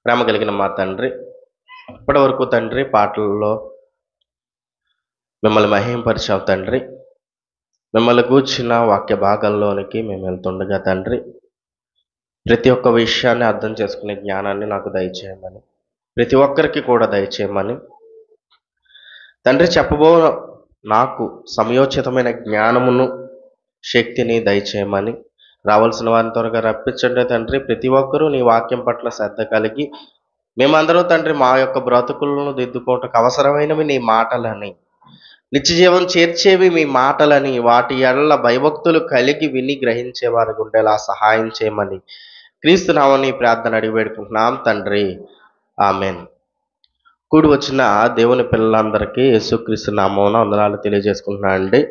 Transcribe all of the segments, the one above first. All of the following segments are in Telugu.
ప్రేమ కలిగిన మా తండ్రి, ఇప్పటి వరకు తండ్రి పాటలలో మిమ్మల్ని మహింపరిచాం తండ్రి. మిమ్మల్ని గూర్చిన వాక్య భాగాల్లోనికి మేము వెళ్తుండగా తండ్రి, ప్రతి ఒక్క విషయాన్ని అర్థం చేసుకునే జ్ఞానాన్ని నాకు దయచేయమని, ప్రతి ఒక్కరికి కూడా దయచేయమని తండ్రి, చెప్పబో నాకు సమయోచితమైన జ్ఞానమును శక్తిని దయచేయమని, రావాల్సిన వారిని త్వరగా రప్పించండి తండ్రి. ప్రతి ఒక్కరూ నీ వాక్యం పట్ల శ్రద్ధ కలిగి మేమందరం తండ్రి మా యొక్క బ్రతుకులను దిద్దుకోవటకు అవసరమైనవి నీ మాటలని, నిత్య జీవం చేర్చేవి మీ మాటలని, వాటి ఎడల భయభక్తులు కలిగి విని గ్రహించే వారికి ఉండేలా సహాయం చేయమని క్రీస్తు నామమున ఈ ప్రార్థన అడిగి వేడుకుంటున్నాం తండ్రి, ఆమెన్. కూడి వచ్చిన దేవుని పిల్లలందరికీ యేసుక్రీస్తు నామమున వందనాలు తెలియజేసుకుంటున్నా అండి.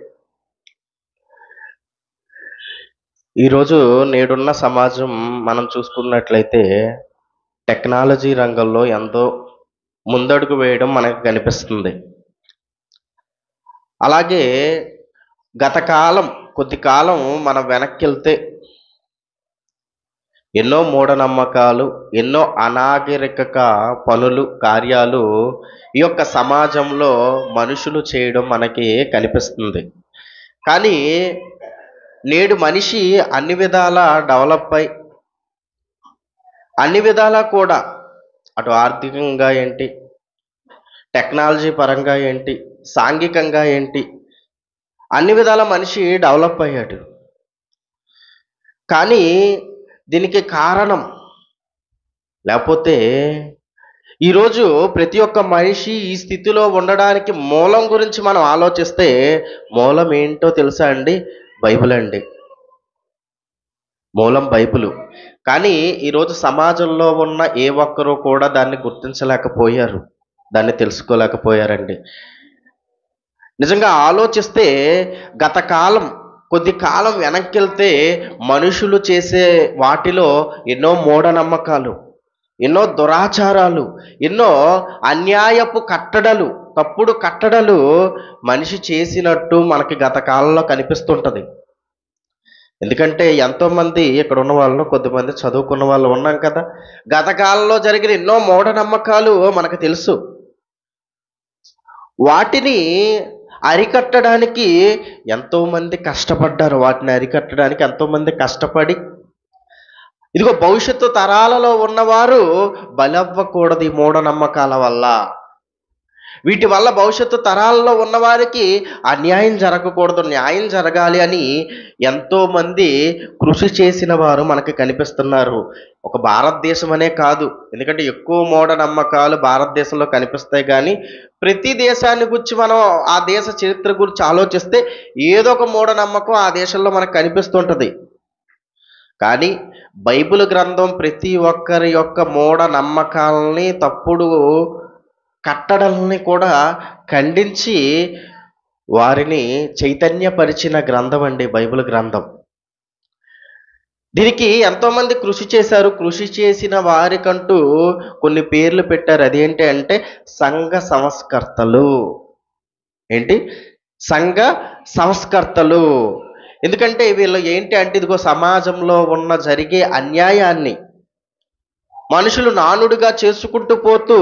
ఈరోజు నేడున్న సమాజం మనం చూసుకున్నట్లయితే టెక్నాలజీ రంగంలో ఎంతో ముందడుగు వేయడం మనకు కనిపిస్తుంది. అలాగే గత కాలం, కొద్ది కాలం మనం వెనక్కి వెళ్తే ఎన్నో మూఢనమ్మకాలు, ఎన్నో అనాగరిక పనులు, కార్యాలు ఈ యొక్క సమాజంలో మనుషులు చేయడం మనకి కనిపిస్తుంది. కానీ నేడు మనిషి అన్ని విధాలా డెవలప్ అయి, అన్ని విధాలా కూడా అటు ఆర్థికంగా ఏంటి, టెక్నాలజీ పరంగా ఏంటి, సాంఘికంగా ఏంటి, అన్ని విధాల మనిషి డెవలప్ అయ్యాడు. కానీ దీనికి కారణం, లేకపోతే ఈరోజు ప్రతి ఒక్క మనిషి ఈ స్థితిలో ఉండడానికి మూలం గురించి మనం ఆలోచిస్తే మూలం ఏంటో తెలుసా అండి? బైబిల్ అండి. మూలం బైబిలు. కానీ ఈరోజు సమాజంలో ఉన్న ఏ ఒక్కరూ కూడా దాన్ని గుర్తించలేకపోయారు, దాన్ని తెలుసుకోలేకపోయారండి. నిజంగా ఆలోచిస్తే గత కాలం, కొద్ది కాలం వెనక్కి వెళ్తే మనుషులు చేసే వాటిలో ఎన్నో మూఢనమ్మకాలు, ఎన్నో దురాచారాలు, ఎన్నో అన్యాయపు కట్టడలు, తప్పుడు కట్టడలు మనిషి చేసినట్టు మనకి గత కాలంలో కనిపిస్తుంటది. ఎందుకంటే ఎంతోమంది ఇక్కడ ఉన్న వాళ్ళు, కొద్దిమంది చదువుకున్న వాళ్ళు ఉన్నాం కదా. గత కాలంలో జరిగిన ఎన్నో మూఢనమ్మకాలు మనకు తెలుసు. వాటిని అరికట్టడానికి ఎంతోమంది కష్టపడ్డారు. వాటిని అరికట్టడానికి ఎంతోమంది కష్టపడి, ఇదిగో భవిష్యత్తు తరాలలో ఉన్నవారు బలవ్వకూడదు ఈ మూఢనమ్మకాల వల్ల, వీటి వల్ల భవిష్యత్తు తరాలలో ఉన్నవారికి అన్యాయం జరగకూడదు, న్యాయం జరగాలి అని ఎంతోమంది కృషి చేసిన వారు మనకి కనిపిస్తున్నారు. ఒక భారతదేశం అనే కాదు, ఎందుకంటే ఎక్కువ మూఢనమ్మకాలు భారతదేశంలో కనిపిస్తాయి. కానీ ప్రతి దేశాన్ని గురించి మనం ఆ దేశ చరిత్ర గురించి ఆలోచిస్తే ఏదో ఒక మూఢనమ్మకం ఆ దేశంలో మనకు కనిపిస్తుంటుంది. కానీ బైబిల్ గ్రంథం ప్రతి ఒక్కరి యొక్క మూఢనమ్మకాలని, తప్పుడు కట్టడల్ని కూడా ఖండించి వారిని చైతన్యపరిచిన గ్రంథం అండి బైబిల్ గ్రంథం. దీనికి ఎంతోమంది కృషి చేశారు. కృషి చేసిన వారికంటూ కొన్ని పేర్లు పెట్టారు. అదేంటి అంటే సంఘ సంస్కర్తలు. ఏంటి? సంఘ సంస్కర్తలు. ఎందుకంటే వీళ్ళు ఏంటి అంటే, ఇదిగో సమాజంలో ఉన్న జరిగే అన్యాయాన్ని మనుషులు నానుడిగా చేసుకుంటూ పోతూ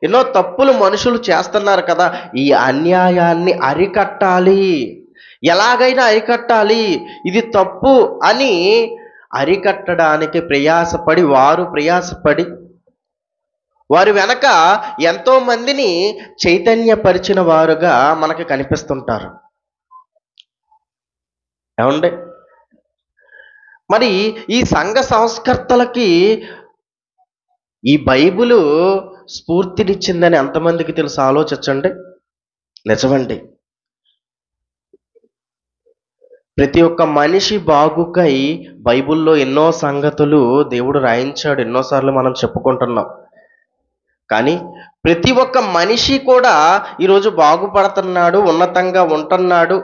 ఎన్నో తప్పులు మనుషులు చేస్తున్నారు కదా, ఈ అన్యాయాన్ని అరికట్టాలి, ఎలాగైనా అరికట్టాలి, ఇది తప్పు అని అరికట్టడానికి ప్రయాసపడి వారి వెనక ఎంతో మందిని చైతన్యపరిచిన వారుగా మనకి కనిపిస్తుంటారు. ఏమండి? మరి ఈ సంఘ సంస్కర్తలకి ఈ బైబిలు స్ఫూర్తినిచ్చిందని ఎంతమందికి తెలుసు? ఆలోచించండి. నిజమండి. ప్రతి ఒక్క మనిషి బాగుకై బైబిల్లో ఎన్నో సంగతులు దేవుడు రాయించాడు, ఎన్నోసార్లు మనం చెప్పుకుంటున్నాం. కానీ ప్రతి ఒక్క మనిషి కూడా ఈరోజు బాగుపడుతున్నాడు, ఉన్నతంగా ఉంటున్నాడు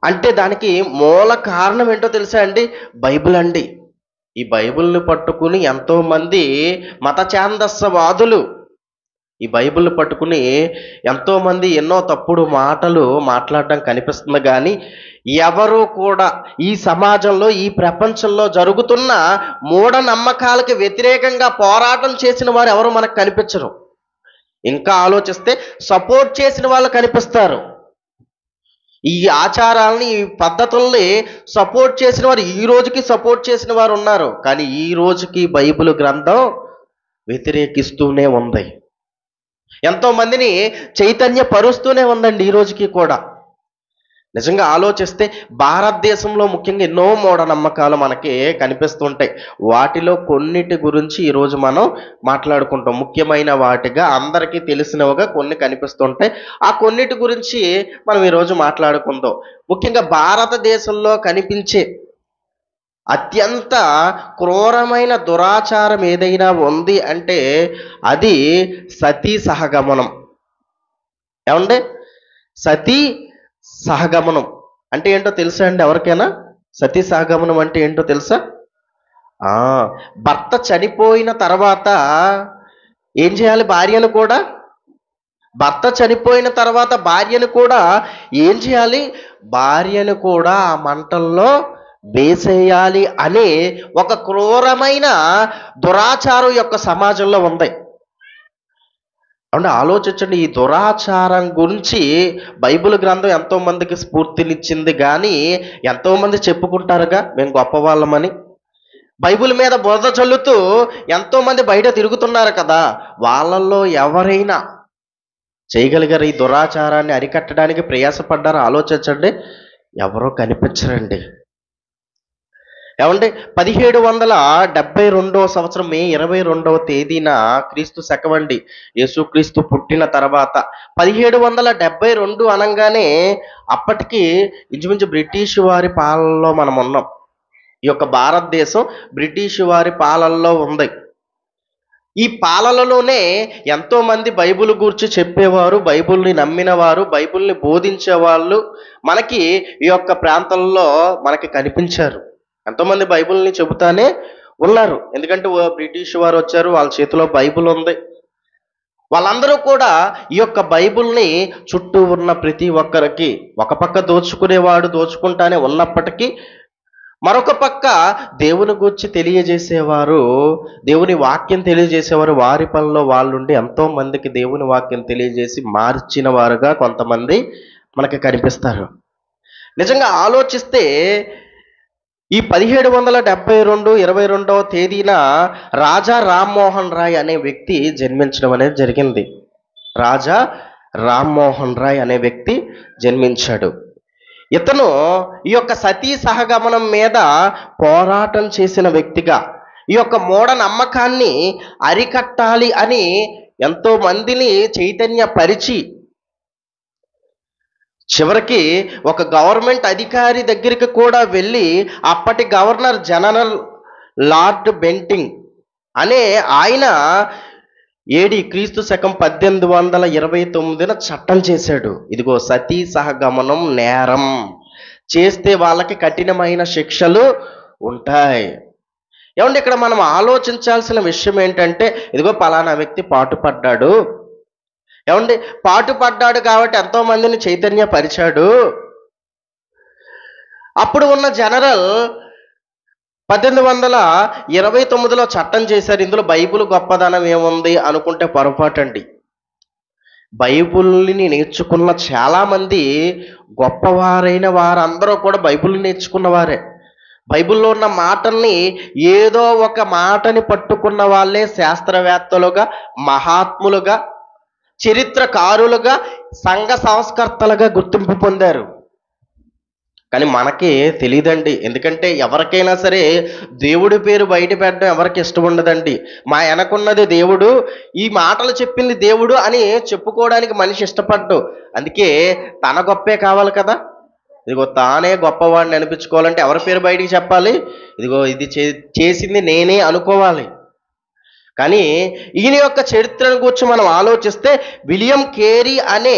అంటే దానికి మూల కారణం ఏంటో తెలుసా అండి? బైబిల్ అండి. ఈ బైబిల్ని పట్టుకుని ఎంతోమంది మత ఛాందస్సవాదులు, ఈ బైబిల్ పట్టుకుని ఎంతోమంది ఎన్నో తప్పుడు మాటలు మాట్లాడడం కనిపిస్తుంది, కానీ ఎవరు కూడా ఈ సమాజంలో, ఈ ప్రపంచంలో జరుగుతున్న మూఢనమ్మకాలకి వ్యతిరేకంగా పోరాటం చేసిన వారు ఎవరు మనకు కనిపించరు. ఇంకా ఆలోచిస్తే సపోర్ట్ చేసిన వాళ్ళు కనిపిస్తారు. ఈ ఆచారాలని, ఈ పద్ధతుల్ని సపోర్ట్ చేసిన వారు, ఈ రోజుకి సపోర్ట్ చేసిన వారు ఉన్నారు, కానీ ఈ రోజుకి బైబిల్ గ్రంథం వ్యతిరేకిస్తూనే ఉంది. ఎంతో మందిని చైతన్య పరుస్తూనే ఉందండి ఈ రోజుకి కూడా. నిజంగా ఆలోచిస్తే భారతదేశంలో ముఖ్యంగా ఎన్నో మూఢనమ్మకాలు మనకి కనిపిస్తుంటాయి. వాటిలో కొన్నిటి గురించి ఈరోజు మనం మాట్లాడుకుంటాం. ముఖ్యమైన వాటిగా, అందరికీ తెలిసినవిగా కొన్ని కనిపిస్తుంటాయి. ఆ కొన్నిటి గురించి మనం ఈరోజు మాట్లాడుకుందాం. ముఖ్యంగా భారతదేశంలో కనిపించే అత్యంత క్రూరమైన దురాచారం ఏదైనా ఉంది అంటే అది సతీ సహగమనం. ఏమండి? సతీ సహగమనం అంటే ఏంటో తెలుసా అండి ఎవరికైనా? సతీ సహగమనం అంటే ఏంటో తెలుసా? ఆ భర్త చనిపోయిన తర్వాత ఏం చేయాలి? భర్త చనిపోయిన తర్వాత భార్యను కూడా ఏం చేయాలి? భార్యను కూడా ఆ మంటల్లో వేసేయాలి అనే ఒక క్రూరమైన దురాచారం యొక్క సమాజంలో ఉంది. అంటే ఆలోచించండి, ఈ దురాచారం గురించి బైబిల్ గ్రంథం ఎంతో మందికి స్ఫూర్తినిచ్చింది, కానీ ఎంతోమంది చెప్పుకుంటారుగా మేము గొప్పవాళ్ళమని. బైబిల్ మీద బురద చల్లుతూ ఎంతోమంది బయట తిరుగుతున్నారు కదా, వాళ్ళల్లో ఎవరైనా చేయగలిగారు ఈ దురాచారాన్ని అరికట్టడానికి ప్రయాసపడ్డారో ఆలోచించండి. ఎవరో కనిపించరండి. ఏమంటే 1772 సంవత్సరం మే 22వ తేదీన క్రీస్తు శకమండి, యేసుక్రీస్తు పుట్టిన తర్వాత 1772 అనగానే అప్పటికి ఇంచుమించు బ్రిటిష్ వారి పాలనలో మనం ఉన్నాం. ఈ యొక్క భారతదేశం బ్రిటిష్ వారి పాలనలో ఉంది. ఈ పాలనలోనే ఎంతో మంది బైబిల్ గురించి చెప్పేవారు, బైబిల్ని నమ్మిన వారు, బైబిల్ని బోధించే వాళ్ళు మనకి ఈ యొక్క ప్రాంతంలో మనకి కనిపించారు. ఎంతోమంది బైబిల్ని చెబుతానే ఉన్నారు. ఎందుకంటే బ్రిటిష్ వారు వచ్చారు, వాళ్ళ చేతిలో బైబిల్ ఉంది. వాళ్ళందరూ కూడా ఈ యొక్క బైబిల్ని చుట్టూ ఉన్న ప్రతి ఒక్కరికి, ఒక పక్క దోచుకునేవాడు దోచుకుంటానే ఉన్నప్పటికీ మరొక పక్క దేవుని గురించి తెలియజేసేవారు, దేవుని వాక్యం తెలియజేసేవారు వారి పనిలో వాళ్ళుండి ఎంతో మందికి దేవుని వాక్యం తెలియజేసి మార్చిన వారుగా కొంతమంది మనకి కనిపిస్తారు. నిజంగా ఆలోచిస్తే ఈ 1772 22వ తేదీన రాజా రామ్మోహన్ రాయ్ అనే వ్యక్తి జన్మించడం అనేది జరిగింది. రాజా రామ్మోహన్ రాయ్ అనే వ్యక్తి జన్మించాడు. ఇతను ఈ యొక్క సతీ సహగమనం మీద పోరాటం చేసిన వ్యక్తిగా, ఈ యొక్క మూఢనమ్మకాన్ని అరికట్టాలి అని ఎంతో మందిని చైతన్యపరిచి చివరికి ఒక గవర్నమెంట్ అధికారి దగ్గరికి కూడా వెళ్ళి అప్పటి గవర్నర్ జనరల్ లార్డ్ బెంటింగ్ అనే ఆయన క్రీస్తు శకం 1829 చట్టం చేశాడు. ఇదిగో సతీ సహగమనం నేరం చేస్తే వాళ్ళకి కఠినమైన శిక్షలు ఉంటాయి. ఏమంటే ఇక్కడ మనం ఆలోచించాల్సిన విషయం ఏంటంటే, ఇదిగో పలానా వ్యక్తి పాటుపడ్డాడు, ఏమండి పాటుపడ్డాడు కాబట్టి ఎంతో మందిని చైతన్యపరిచాడు. అప్పుడు ఉన్న జనరల్ 1829లో చట్టం చేశారు. ఇందులో బైబిల్ గొప్పదనం ఏముంది అనుకుంటే పొరపాటండి. బైబిల్ని నేర్చుకున్న చాలామంది గొప్పవారైన వారందరూ కూడా బైబిల్ని నేర్చుకున్న వారే. బైబిల్లో ఉన్న మాటల్ని ఏదో ఒక మాటని పట్టుకున్న వాళ్ళే శాస్త్రవేత్తలుగా, మహాత్ములుగా, చరిత్రకారులుగా, సంఘ సంస్కర్తలుగా గుర్తింపు పొందారు. కానీ మనకి తెలియదండి. ఎందుకంటే ఎవరికైనా సరే దేవుడి పేరు బయట పెట్టడం ఎవరికి ఇష్టం ఉండదండి. మా వెనకున్నది దేవుడు, ఈ మాటలు చెప్పింది దేవుడు అని చెప్పుకోవడానికి మనిషి ఇష్టపడ్డు. అందుకే తన గొప్పే కావాలి కదా. ఇదిగో తానే గొప్పవాడిని అనిపించుకోవాలంటే ఎవరి పేరు బయటికి చెప్పాలి? ఇదిగో ఇది చేసింది నేనే అనుకోవాలి. కానీ ఈయన యొక్క చరిత్రను గురించి మనం ఆలోచిస్తే విలియం కేరీ అనే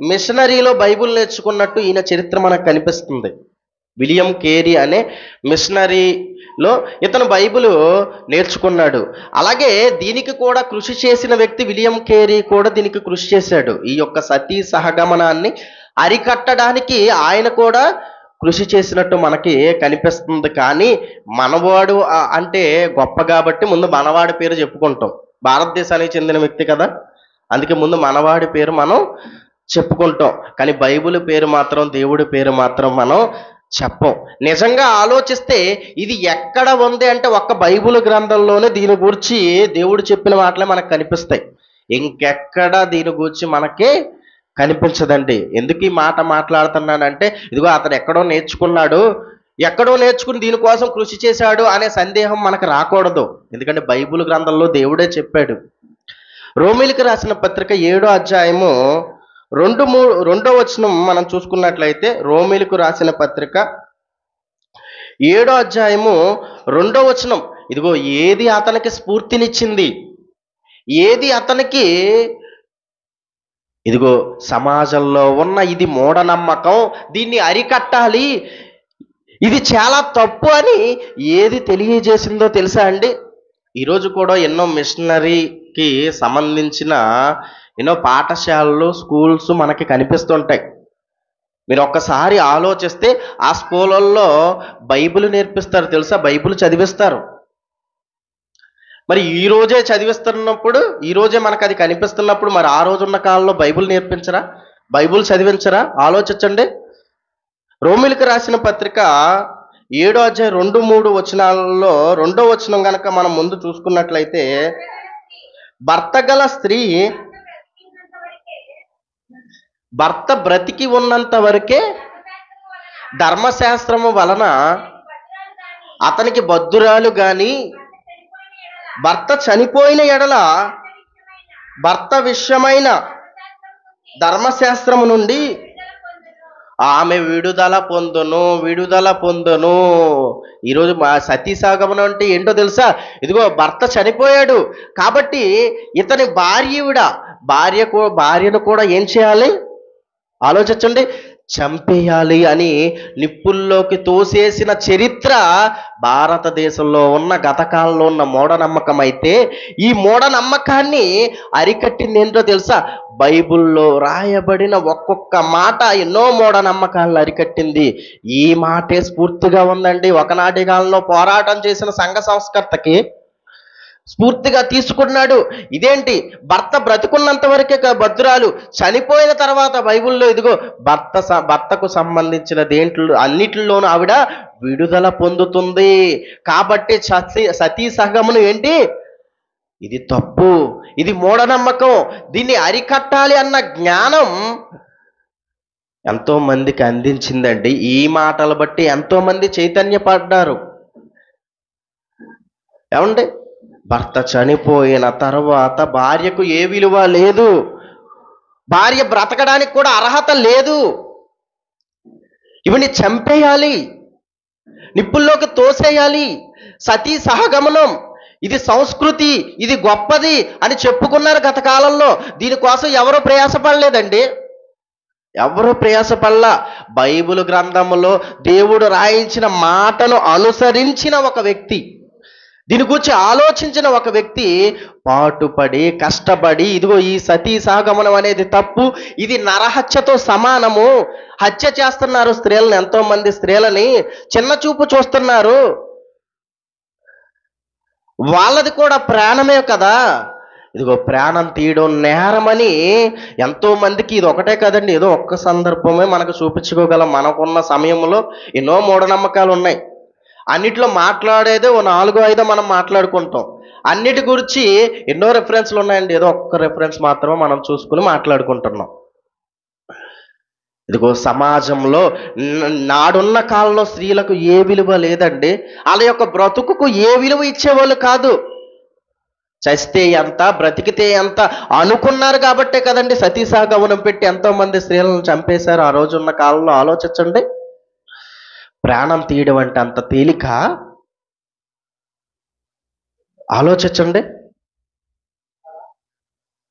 మిషనరీలో బైబిల్ నేర్చుకున్నట్టు ఈయన చరిత్ర మనకు కనిపిస్తుంది. విలియం కేరీ అనే మిషనరీ లో ఇతను బైబిల్ నేర్చుకున్నాడు. అలాగే దీనికి కూడా కృషి చేసిన వ్యక్తి విలియం కేరీ కూడా దీనికి కృషి చేశాడు. ఈ యొక్క సతీ సహగమనాన్ని అరికట్టడానికి ఆయన కూడా కృషి చేసినట్టు మనకి కనిపిస్తుంది. కానీ మనవాడు అంటే గొప్ప కాబట్టి ముందు మనవాడి పేరు చెప్పుకుంటాం. భారతదేశానికి చెందిన వ్యక్తి కదా, అందుకే ముందు మనవాడి పేరు మనం చెప్పుకుంటాం. కానీ బైబిల్ పేరు మాత్రం, దేవుడి పేరు మాత్రం మనం చెప్పం. నిజంగా ఆలోచిస్తే ఇది ఎక్కడ ఉంది అంటే ఒక్క బైబిల్ గ్రంథంలోనే దీని గురించి దేవుడు చెప్పిన మాటలే మనకు కనిపిస్తాయి. ఇంకెక్కడ దీని గురించి మనకి కనిపించదండి. ఎందుకు ఈ మాట మాట్లాడుతున్నానంటే, ఇదిగో అతను ఎక్కడో నేర్చుకుని దీనికోసం కృషి చేశాడు అనే సందేహం మనకు రాకూడదు. ఎందుకంటే బైబిల్ గ్రంథంలో దేవుడే చెప్పాడు. రోమీలకు రాసిన పత్రిక 7వ అధ్యాయము 2-3 వచనం మనం చూసుకున్నట్లయితే, రోమీలకు రాసిన పత్రిక 7వ అధ్యాయము 2వ వచనం, ఇదిగో ఏది అతనికి స్ఫూర్తినిచ్చింది, ఏది అతనికి ఇదిగో సమాజంలో ఉన్న ఇది మూఢనమ్మకం, దీన్ని అరికట్టాలి, ఇది చాలా తప్పు అని ఏది తెలియజేసిందో తెలుసా అండి? ఈరోజు కూడా ఎన్నో మిషనరీకి సంబంధించిన ఎన్నో పాఠశాలలు, స్కూల్స్ మనకి కనిపిస్తుంటాయి. మీరు ఒక్కసారి ఆలోచిస్తే ఆ స్కూళ్ళల్లో బైబిల్ నేర్పిస్తారు తెలుసా, బైబిల్ చదివిస్తారు. మరి ఈ రోజే చదివిస్తున్నప్పుడు, ఈ రోజే మనకు అది కనిపిస్తున్నప్పుడు, మరి ఆ రోజున్న కాలంలో బైబిల్ నేర్పించరా, బైబిల్ చదివించరా? ఆలోచించండి. రోమీలకు రాసిన పత్రిక 7వ అధ్యాయం 2-3 వచనాలలో 2వ వచనం గనక మనం ముందు చూసుకున్నట్లయితే, భర్త గల స్త్రీ భర్త బ్రతికి ఉన్నంత వరకే ధర్మశాస్త్రము వలన అతనికి బద్ధురాలు గాని, భర్త చనిపోయిన ఎడల భర్త విషయమైన ధర్మశాస్త్రము నుండి ఆమె విడుదల పొందును. ఈరోజు మా సతీ సహగమనం అంటే ఏంటో తెలుసా? ఇదిగో భర్త చనిపోయాడు కాబట్టి ఇతని భార్యను కూడా ఏం చేయాలి? ఆలోచించండి, చంపేయాలి అని నిప్పుల్లోకి తోసేసిన చరిత్ర భారతదేశంలో ఉన్న గతకాలంలో ఉన్న మూఢనమ్మకం అయితే, ఈ మూఢనమ్మకాన్ని అరికట్టింది ఏంటో తెలుసా? బైబిల్లో రాయబడిన ఒక్కొక్క మాట ఎన్నో మూఢనమ్మకాలను అరికట్టింది. ఈ మాటే స్ఫూర్తిగా ఉందండి. ఒకనాటి కాలంలో పోరాటం చేసిన సంఘ సంస్కర్తకి స్ఫూర్తిగా తీసుకున్నాడు. ఇదేంటి, భర్త బ్రతుకున్నంత వరకే బద్ధురాలు, చనిపోయిన తర్వాత బైబిల్లో ఇదిగో భర్తకు సంబంధించిన అన్నిటిలోనూ ఆవిడ విడుదల పొందుతుంది. కాబట్టి సతీ సహగమనం ఏంటి? ఇది తప్పు, ఇది మూఢనమ్మకం, దీన్ని అరికట్టాలి అన్న జ్ఞానం ఎంతో మందికి అందించిందండి. ఈ మాటలు బట్టి ఎంతో మంది చైతన్యపడ్డారు. ఏమండి, భర్త చనిపోయిన తర్వాత భార్యకు ఏ విలువ లేదు, భార్య బ్రతకడానికి కూడా అర్హత లేదు, ఇవన్నీ చంపేయాలి, నిప్పుల్లోకి తోసేయాలి. సతీ సహగమనం ఇది సంస్కృతి, ఇది గొప్పది అని చెప్పుకున్నారు గత కాలంలో. దీనికోసం ఎవరూ ప్రయాసపడలేదండి, ఎవరూ ప్రయాసపడలా. బైబిల్ గ్రంథంలో దేవుడు రాయించిన మాటను అనుసరించిన ఒక వ్యక్తి, దీని గురించి ఆలోచించిన ఒక వ్యక్తి పాటుపడి కష్టపడి, ఇదిగో ఈ సతీ సహగమనం అనేది తప్పు, ఇది నరహత్యతో సమానము, హత్య చేస్తున్నారు స్త్రీలను, ఎంతో మంది స్త్రీలని చిన్న చూపు చూస్తున్నారు, వాళ్ళది కూడా ప్రాణమే కదా, ఇదిగో ప్రాణం తీయడం నేరమని ఎంతో మందికి, ఇది ఒకటే కదండి, ఏదో ఒక్క సందర్భమే మనకు చూపించుకోగలం. మనకున్న సమయంలో ఎన్నో మూఢనమ్మకాలు ఉన్నాయి. అన్నిట్లో మాట్లాడేదే ఓ 4-5 మనం మాట్లాడుకుంటాం. అన్నిటి గురించి ఎన్నో రెఫరెన్స్లు ఉన్నాయండి, ఏదో ఒక్క రెఫరెన్స్ మాత్రమే మనం చూసుకుని మాట్లాడుకుంటున్నాం. ఇదిగో సమాజంలో నాడున్న కాలంలో స్త్రీలకు ఏ విలువ లేదండి. వాళ్ళ యొక్క బ్రతుకుకు ఏ విలువ ఇచ్చేవాళ్ళు కాదు. చస్తే ఎంత, బ్రతికితే ఎంత అనుకున్నారు కాబట్టే కదండి సతీ సహగమనం పెట్టి ఎంతో మంది స్త్రీలను చంపేశారు ఆ రోజున్న కాలంలో. ఆలోచించండి, ప్రాణం తీయడం అంటే అంత తేలిక? ఆలోచించండి.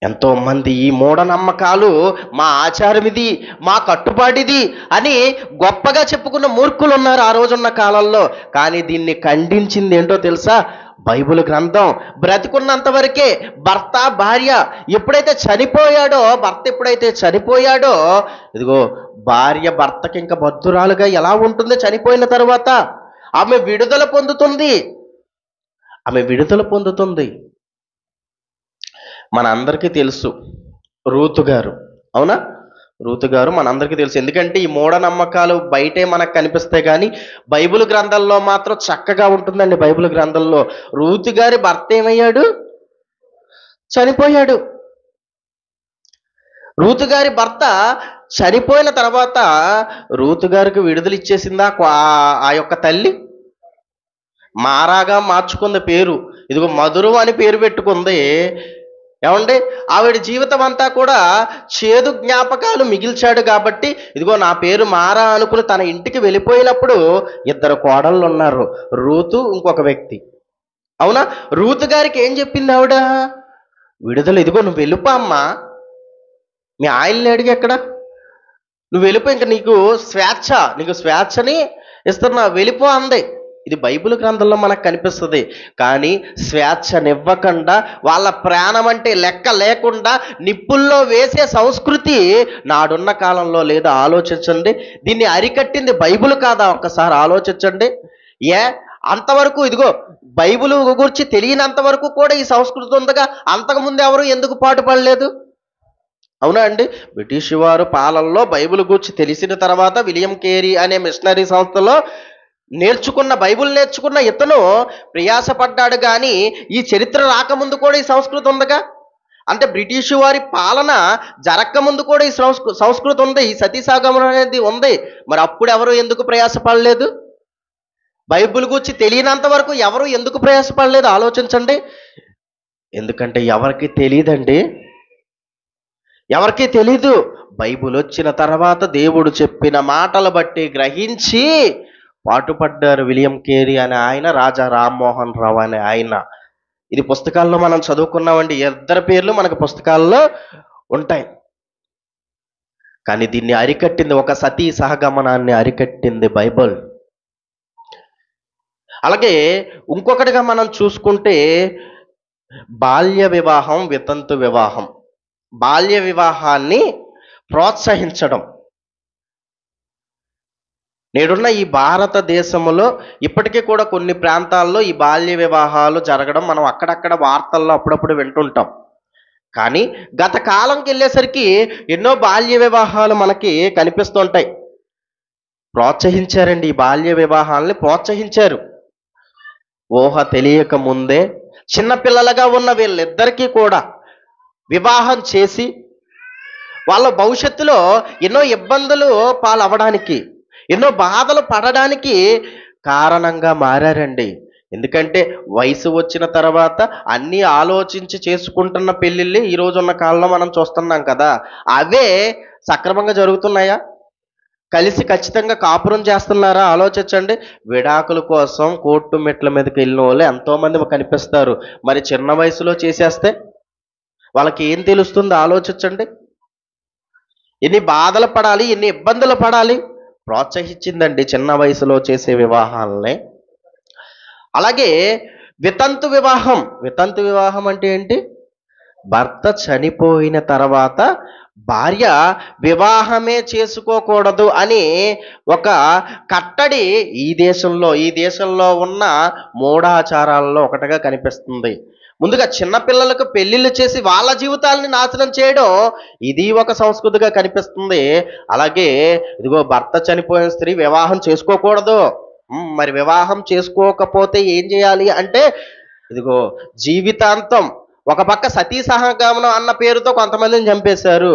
ఎంతోమంది ఈ మూఢనమ్మకాలు మా ఆచారం ఇది, మా కట్టుబాటిది అని గొప్పగా చెప్పుకున్న మూర్ఖులు ఉన్నారు ఆ రోజున్న కాలంలో. కానీ దీన్ని ఖండించింది ఏంటో తెలుసా? బైబిల్ గ్రంథం. బ్రతికున్నంత వరకే భర్త భార్య, భర్త ఎప్పుడైతే చనిపోయాడో, ఇదిగో భార్య భర్తకి ఇంకా బద్ధురాలుగా ఎలా ఉంటుంది చనిపోయిన తర్వాత? ఆమె విడుదల పొందుతుంది. ఆమె విడుదల పొందుతుంది. మనందరికీ తెలుసు రూతు గారు, అవునా? రూతు గారు మనందరికీ తెలుసు. ఎందుకంటే ఈ మూఢనమ్మకాలు బయటే మనకు కనిపిస్తాయి, కానీ బైబిల్ గ్రంథంలో మాత్రం చక్కగా ఉంటుందండి. బైబిల్ గ్రంథంలో రూతు గారి భర్త ఏమయ్యాడు? చనిపోయాడు. రూతు గారి భర్త చనిపోయిన తర్వాత రూతు గారికి విడుదల ఇచ్చేసిందా ఆ యొక్క తల్లి? మారాగా మార్చుకుంది పేరు. ఇదిగో మధురం అని పేరు పెట్టుకుంది. ఏమండి, ఆవిడ జీవితం అంతా కూడా చేదు జ్ఞాపకాలు మిగిల్చాడు కాబట్టి, ఇదిగో నా పేరు మారా అనుకుని తన ఇంటికి వెళ్ళిపోయినప్పుడు ఇద్దరు కోడళ్ళు ఉన్నారు, రూతు, ఇంకొక వ్యక్తి. అవునా? రూతు గారికి ఏం చెప్పింది ఆవిడ? విడుదల, ఇదిగో నువ్వు వెళ్ళిపో అమ్మా, మీ ఆయన్ని అడిగి ఎక్కడ, నువ్వు వెళ్ళిపో, ఇంకా నీకు స్వేచ్ఛని ఇస్తున్నా, వెళ్ళిపో అంది. ఇది బైబిల్ గ్రంథంలో మనకు కనిపిస్తుంది. కానీ స్వేచ్ఛనివ్వకుండా, వాళ్ళ ప్రాణం అంటే లెక్క లేకుండా నిప్పుల్లో వేసే సంస్కృతి నాడున్న కాలంలో లేదు. ఆలోచించండి. దీన్ని అరికట్టింది బైబిల్ కాదా? ఒక్కసారి ఆలోచించండి. అంతవరకు ఇదిగో బైబిల్ గురించి తెలియనంత వరకు కూడా ఈ సంస్కృతి ఉందిగా. అంతకుముందు ఎవరు ఎందుకు పాటుపడలేదు? అవునా అండి? బ్రిటిష్ వారు పాలనలో బైబిల్ గురించి తెలిసిన తర్వాత విలియం కేరీ అనే మిషనరీ సంస్థలో బైబిల్ నేర్చుకున్న ఇతను ప్రయాసపడ్డాడు. కానీ ఈ చరిత్ర రాకముందు కూడా ఈ సంస్కృతి ఉందిగా. అంటే బ్రిటిష్ వారి పాలన జరగకముందు కూడా ఈ సంస్కృతి ఉంది, ఈ సతీసాగమనం అనేది ఉంది. మరి అప్పుడు ఎవరు ఎందుకు ప్రయాసపడలేదు? బైబిల్ గురించి తెలియనంత వరకు ఎవరు ఎందుకు ప్రయాసపడలేదు? ఆలోచించండి. ఎందుకంటే ఎవరికి తెలియదండి, ఎవరికి తెలీదు. బైబిల్ వచ్చిన తర్వాత దేవుడు చెప్పిన మాటలు బట్టి గ్రహించి పాటుపడ్డారు. విలియం కేరీ అనే ఆయన, రాజా రామ్మోహన్ రావు అనే ఆయన. ఇది పుస్తకాల్లో మనం చదువుకున్నామండి. ఇద్దరి పేర్లు మనకు పుస్తకాల్లో ఉంటాయి. కానీ దీన్ని అరికట్టింది, ఒక సతీ సహగమనాన్ని అరికట్టింది బైబిల్. అలాగే ఇంకొకటిగా మనం చూసుకుంటే బాల్య వివాహం, వితంతు వివాహం. బాల్య వివాహాన్ని ప్రోత్సహించడం. నేడున్న ఈ భారతదేశంలో ఇప్పటికీ కూడా కొన్ని ప్రాంతాల్లో ఈ బాల్య వివాహాలు జరగడం మనం అక్కడక్కడ వార్తల్లో అప్పుడప్పుడు వింటుంటాం. కానీ గత కాలంకి వెళ్ళేసరికి ఎన్నో బాల్య వివాహాలు మనకి కనిపిస్తుంటాయి. ప్రోత్సహించారండి, ఈ బాల్య వివాహాలని ప్రోత్సహించారు. ఊహ తెలియక ముందే చిన్నపిల్లలుగా ఉన్న వీళ్ళిద్దరికీ కూడా వివాహం చేసి వాళ్ళ భవిష్యత్తులో ఎన్నో ఇబ్బందులు పాలవడానికి, ఎన్నో బాధలు పడడానికి కారణంగా మారారండి. ఎందుకంటే వయసు వచ్చిన తర్వాత అన్నీ ఆలోచించి చేసుకుంటున్న పెళ్ళిళ్ళి ఈ రోజున్న కాలంలో మనం చూస్తున్నాం కదా. అవే సక్రమంగా జరుగుతున్నాయా? కలిసి ఖచ్చితంగా కాపురం చేస్తున్నారా? ఆలోచించండి. విడాకుల కోసం కోర్టు మెట్ల మీదకి వెళ్ళిన వాళ్ళు ఎంతోమంది కనిపిస్తారు. మరి చిన్న వయసులో చేసేస్తే వాళ్ళకి ఏం తెలుస్తుంది? ఆలోచించండి. ఎన్ని బాధలు పడాలి, ఎన్ని ఇబ్బందులు పడాలి. ప్రోత్సహించిందండి చిన్న వయసులో చేసే వివాహాలనే. అలాగే వితంతు వివాహం. వితంతు వివాహం అంటే ఏంటి? భర్త చనిపోయిన తర్వాత భార్య వివాహమే చేసుకోకూడదు అని ఒక కట్టడి ఈ దేశంలో ఉన్న మూఢాచారాల్లో ఒకటిగా కనిపిస్తుంది. ముందుగా చిన్నపిల్లలకు పెళ్లిళ్ళు చేసి వాళ్ళ జీవితాలని నాశనం చేయడం ఇది ఒక సంస్కృతిగా కనిపిస్తుంది. అలాగే ఇదిగో భర్త చనిపోయిన స్త్రీ వివాహం చేసుకోకూడదు. మరి వివాహం చేసుకోకపోతే ఏం చేయాలి అంటే, ఇదిగో జీవితాంతం, ఒక పక్క సతీ సహగమనం అన్న పేరుతో కొంతమందిని చంపేశారు.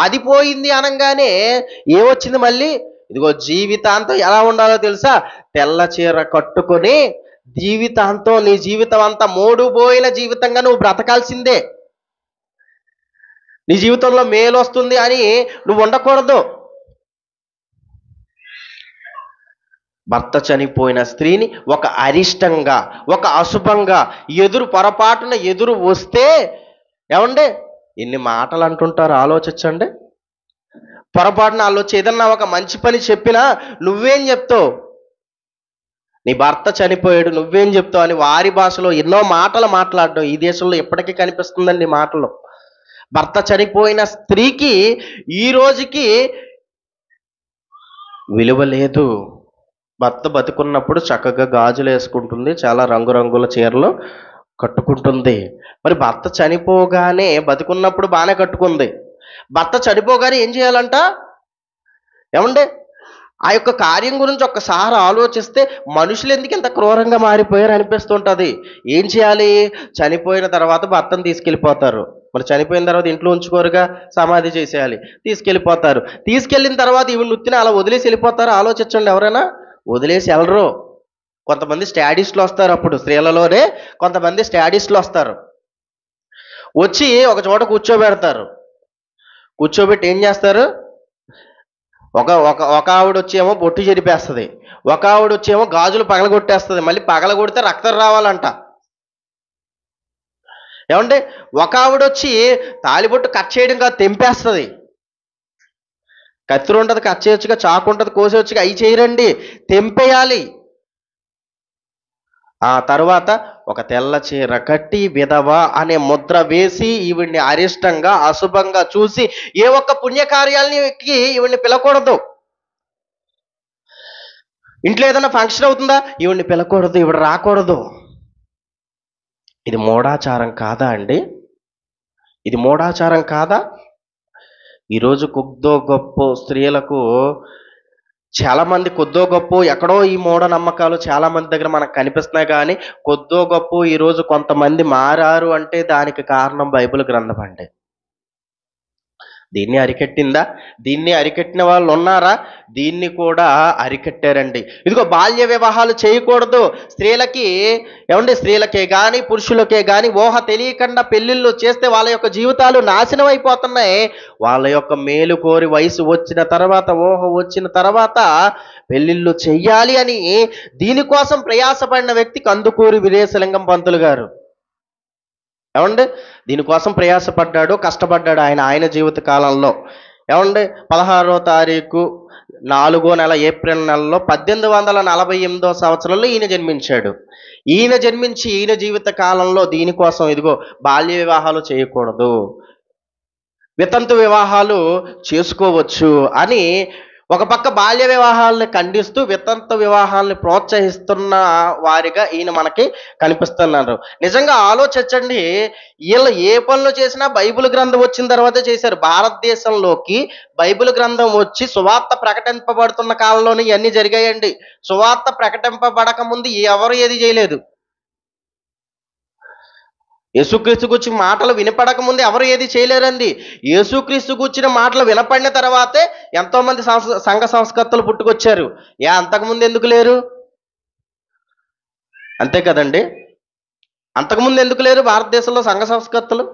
అది పోయింది అనగానే ఏమొచ్చింది మళ్ళీ? ఇదిగో జీవితాంతం ఎలా ఉండాలో తెలుసా? తెల్ల చీర కట్టుకొని జీవితాంతం, నీ జీవితం అంతా మోడుబోయిన జీవితంగా నువ్వు బ్రతకాల్సిందే. నీ జీవితంలో మేలు వస్తుంది అని నువ్వు ఉండకూడదు. భర్త చనిపోయిన స్త్రీని ఒక అరిష్టంగా, ఒక అశుభంగా పొరపాటున ఎదురు వస్తే ఏమండే ఎన్ని మాటలు అంటుంటారో ఆలోచించండి. పొరపాటున వాళ్ళు వచ్చి ఏదన్నా ఒక మంచి పని చెప్పినా నువ్వేం చెప్తావు, నీ భర్త చనిపోయాడు నువ్వేం చెప్తావు అని వారి భాషలో ఎన్నో మాటలు మాట్లాడడం ఈ దేశంలో ఎప్పటికీ కనిపిస్తుందండి ఈ మాటలు. భర్త చనిపోయిన స్త్రీకి ఈ రోజుకి విలువ లేదు. భర్త బతికున్నప్పుడు చక్కగా గాజులు వేసుకుంటుంది, చాలా రంగురంగుల చీరలు కట్టుకుంటుంది. మరి భర్త చనిపోగానే, బతికున్నప్పుడు బాగానే కట్టుకుంది, భర్త చనిపోగానే ఏం చేయాలంట? ఏమండి, ఆ యొక్క కార్యం గురించి ఒక్కసారి ఆలోచిస్తే మనుషులు ఎందుకు ఇంత క్రూరంగా మారిపోయారు అనిపిస్తుంటది. ఏం చేయాలి? చనిపోయిన తర్వాత భర్తను తీసుకెళ్ళిపోతారు. మరి చనిపోయిన తర్వాత ఇంట్లో ఉంచుకోరుగా, సమాధి చేసేయాలి, తీసుకెళ్ళిపోతారు. తీసుకెళ్ళిన తర్వాత ఇవి నుత్తిన అలా వదిలేసి వెళ్ళిపోతారు. ఆలోచించండి, ఎవరైనా వదిలేసి వెళ్ళరు. కొంతమంది స్టాడిస్టులు వస్తారు, అప్పుడు స్త్రీలలోనే కొంతమంది స్టాడిస్టులు వస్తారు, వచ్చి ఒక చోట కూర్చోబెడతారు. కూర్చోబెట్టి ఏం చేస్తారు? ఒక ఒక ఒక ఆవిడ వచ్చేమో బొట్టు చెరిపేస్తుంది, ఒక ఆవిడ వచ్చేమో గాజులు పగలగొట్టేస్తుంది, మళ్ళీ పగలగొడితే రక్తం రావాలంట. ఏమంటే ఒక ఆవిడ వచ్చి తాలిబొట్టు కట్ చేయడం కాదు, తెంపేస్తుంది. కత్తిరి ఉంటుంది కట్ చేయొచ్చుగా, చాకు ఉంటుంది కోసేయచ్చుగా, అవి చేయరండి, తెంపేయాలి. ఆ తర్వాత ఒక తెల్ల చీర కట్టి విధవ అనే ముద్ర వేసి ఈవిడ్ని అరిష్టంగా అశుభంగా చూసి ఏ ఒక్క పుణ్యకార్యాలకి ఈవిడ్ని పిలకూడదు. ఇంట్లో ఏదైనా ఫంక్షన్ అవుతుందా, ఈవిడ్ని పిలకూడదు, ఈవిడ రాకూడదు. ఇది మూఢాచారం కాదా అండి? ఇది మూఢాచారం కాదా? ఈరోజు కొద్దో గొప్ప స్త్రీలకు, చాలా మంది కొద్దో గొప్ప ఎక్కడో ఈ మూఢనమ్మకాలు చాలా మంది దగ్గర మనకు కనిపిస్తున్నాయి. కానీ కొద్దో గొప్ప ఈరోజు కొంతమంది మారారు అంటే దానికి కారణం బైబిల్ గ్రంథం అండి. దీన్ని అరికట్టిందా? దీన్ని అరికట్టిన వాళ్ళు ఉన్నారా? దీన్ని కూడా అరికట్టారండి. ఇదిగో బాల్య వివాహాలు చేయకూడదు స్త్రీలకి. ఏమండి, స్త్రీలకే కానీ పురుషులకే కానీ ఊహ తెలియకుండా పెళ్ళిళ్ళు చేస్తే వాళ్ళ యొక్క జీవితాలు నాశనం అయిపోతున్నాయి. వాళ్ళ యొక్క మేలు కోరి వయసు వచ్చిన తర్వాత, ఊహ వచ్చిన తర్వాత పెళ్ళిళ్ళు చెయ్యాలి అని దీనికోసం ప్రయాసపడిన వ్యక్తి కందుకూరి వీరేశలింగం పంతులు గారు. ఏమండి, దీనికోసం ప్రయాసపడ్డాడు, కష్టపడ్డాడు ఆయన జీవిత కాలంలో. ఏమండి, 16వ తారీఖు 4వ నెల ఏప్రిల్ నెలలో 1848వ సంవత్సరంలో ఈయన జన్మించాడు. ఈయన జన్మించి ఈయన జీవిత కాలంలో దీనికోసం ఇదిగో బాల్య వివాహాలు చేయకూడదు, వితంతు వివాహాలు చేసుకోవచ్చు అని ఒక పక్క బాల్య వివాహాలని ఖండిస్తూ వితంతు వివాహాలని ప్రోత్సహిస్తున్న వారిగా ఈయన మనకి కనిపిస్తున్నారు. నిజంగా ఆలోచించండి, వీళ్ళు ఏ పనులు చేసినా బైబిల్ గ్రంథం వచ్చిన తర్వాతే చేశారు. భారతదేశంలోకి బైబిల్ గ్రంథం వచ్చి సువార్త ప్రకటింపబడుతున్న కాలంలోనే ఇవన్నీ జరిగాయండి. సువార్త ప్రకటింపబడక ముందు ఎవరు ఏది చేయలేదు. యేసుక్రీస్తు గురించి మాటలు వినపడక ముందు ఎవరు ఏది చేయలేరండి. యేసుక్రీస్తు గురించిన మాటలు వినపడిన తర్వాతే ఎంతోమంది సంఘ సంస్కర్తలు పుట్టుకొచ్చారు. అంతకుముందు ఎందుకు లేరు? అంతే కదండి, అంతకుముందు ఎందుకు లేరు భారతదేశంలో సంఘ సంస్కర్తలు?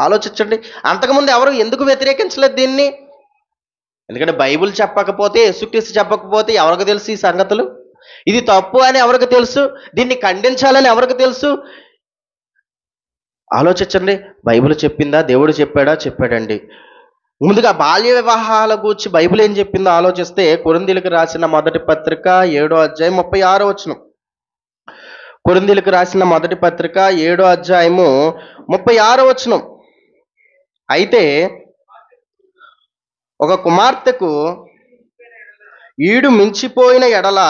ఆలోచించండి. అంతకుముందు ఎవరు ఎందుకు వ్యతిరేకించలేదు దీన్ని? ఎందుకంటే బైబిల్ చెప్పకపోతే, యేసుక్రీస్తు చెప్పకపోతే ఎవరికి తెలుసు ఈ సంగతులు? ఇది తప్పు అని ఎవరికి తెలుసు? దీన్ని ఖండించాలని ఎవరికి తెలుసు? ఆలోచించండి. బైబిల్ చెప్పిందా? దేవుడు చెప్పాడండి. ముందుగా బాల్య వివాహాల గురించి బైబిల్ ఏం చెప్పిందో ఆలోచిస్తే, కొరింథీయులకు రాసిన మొదటి పత్రిక 7వ అధ్యాయం 36వ వచనం. కొరింథీయులకు రాసిన మొదటి పత్రిక 7వ అధ్యాయము 36వ వచనం. అయితే ఒక కుమార్తెకు ఈడు మించిపోయిన ఎడల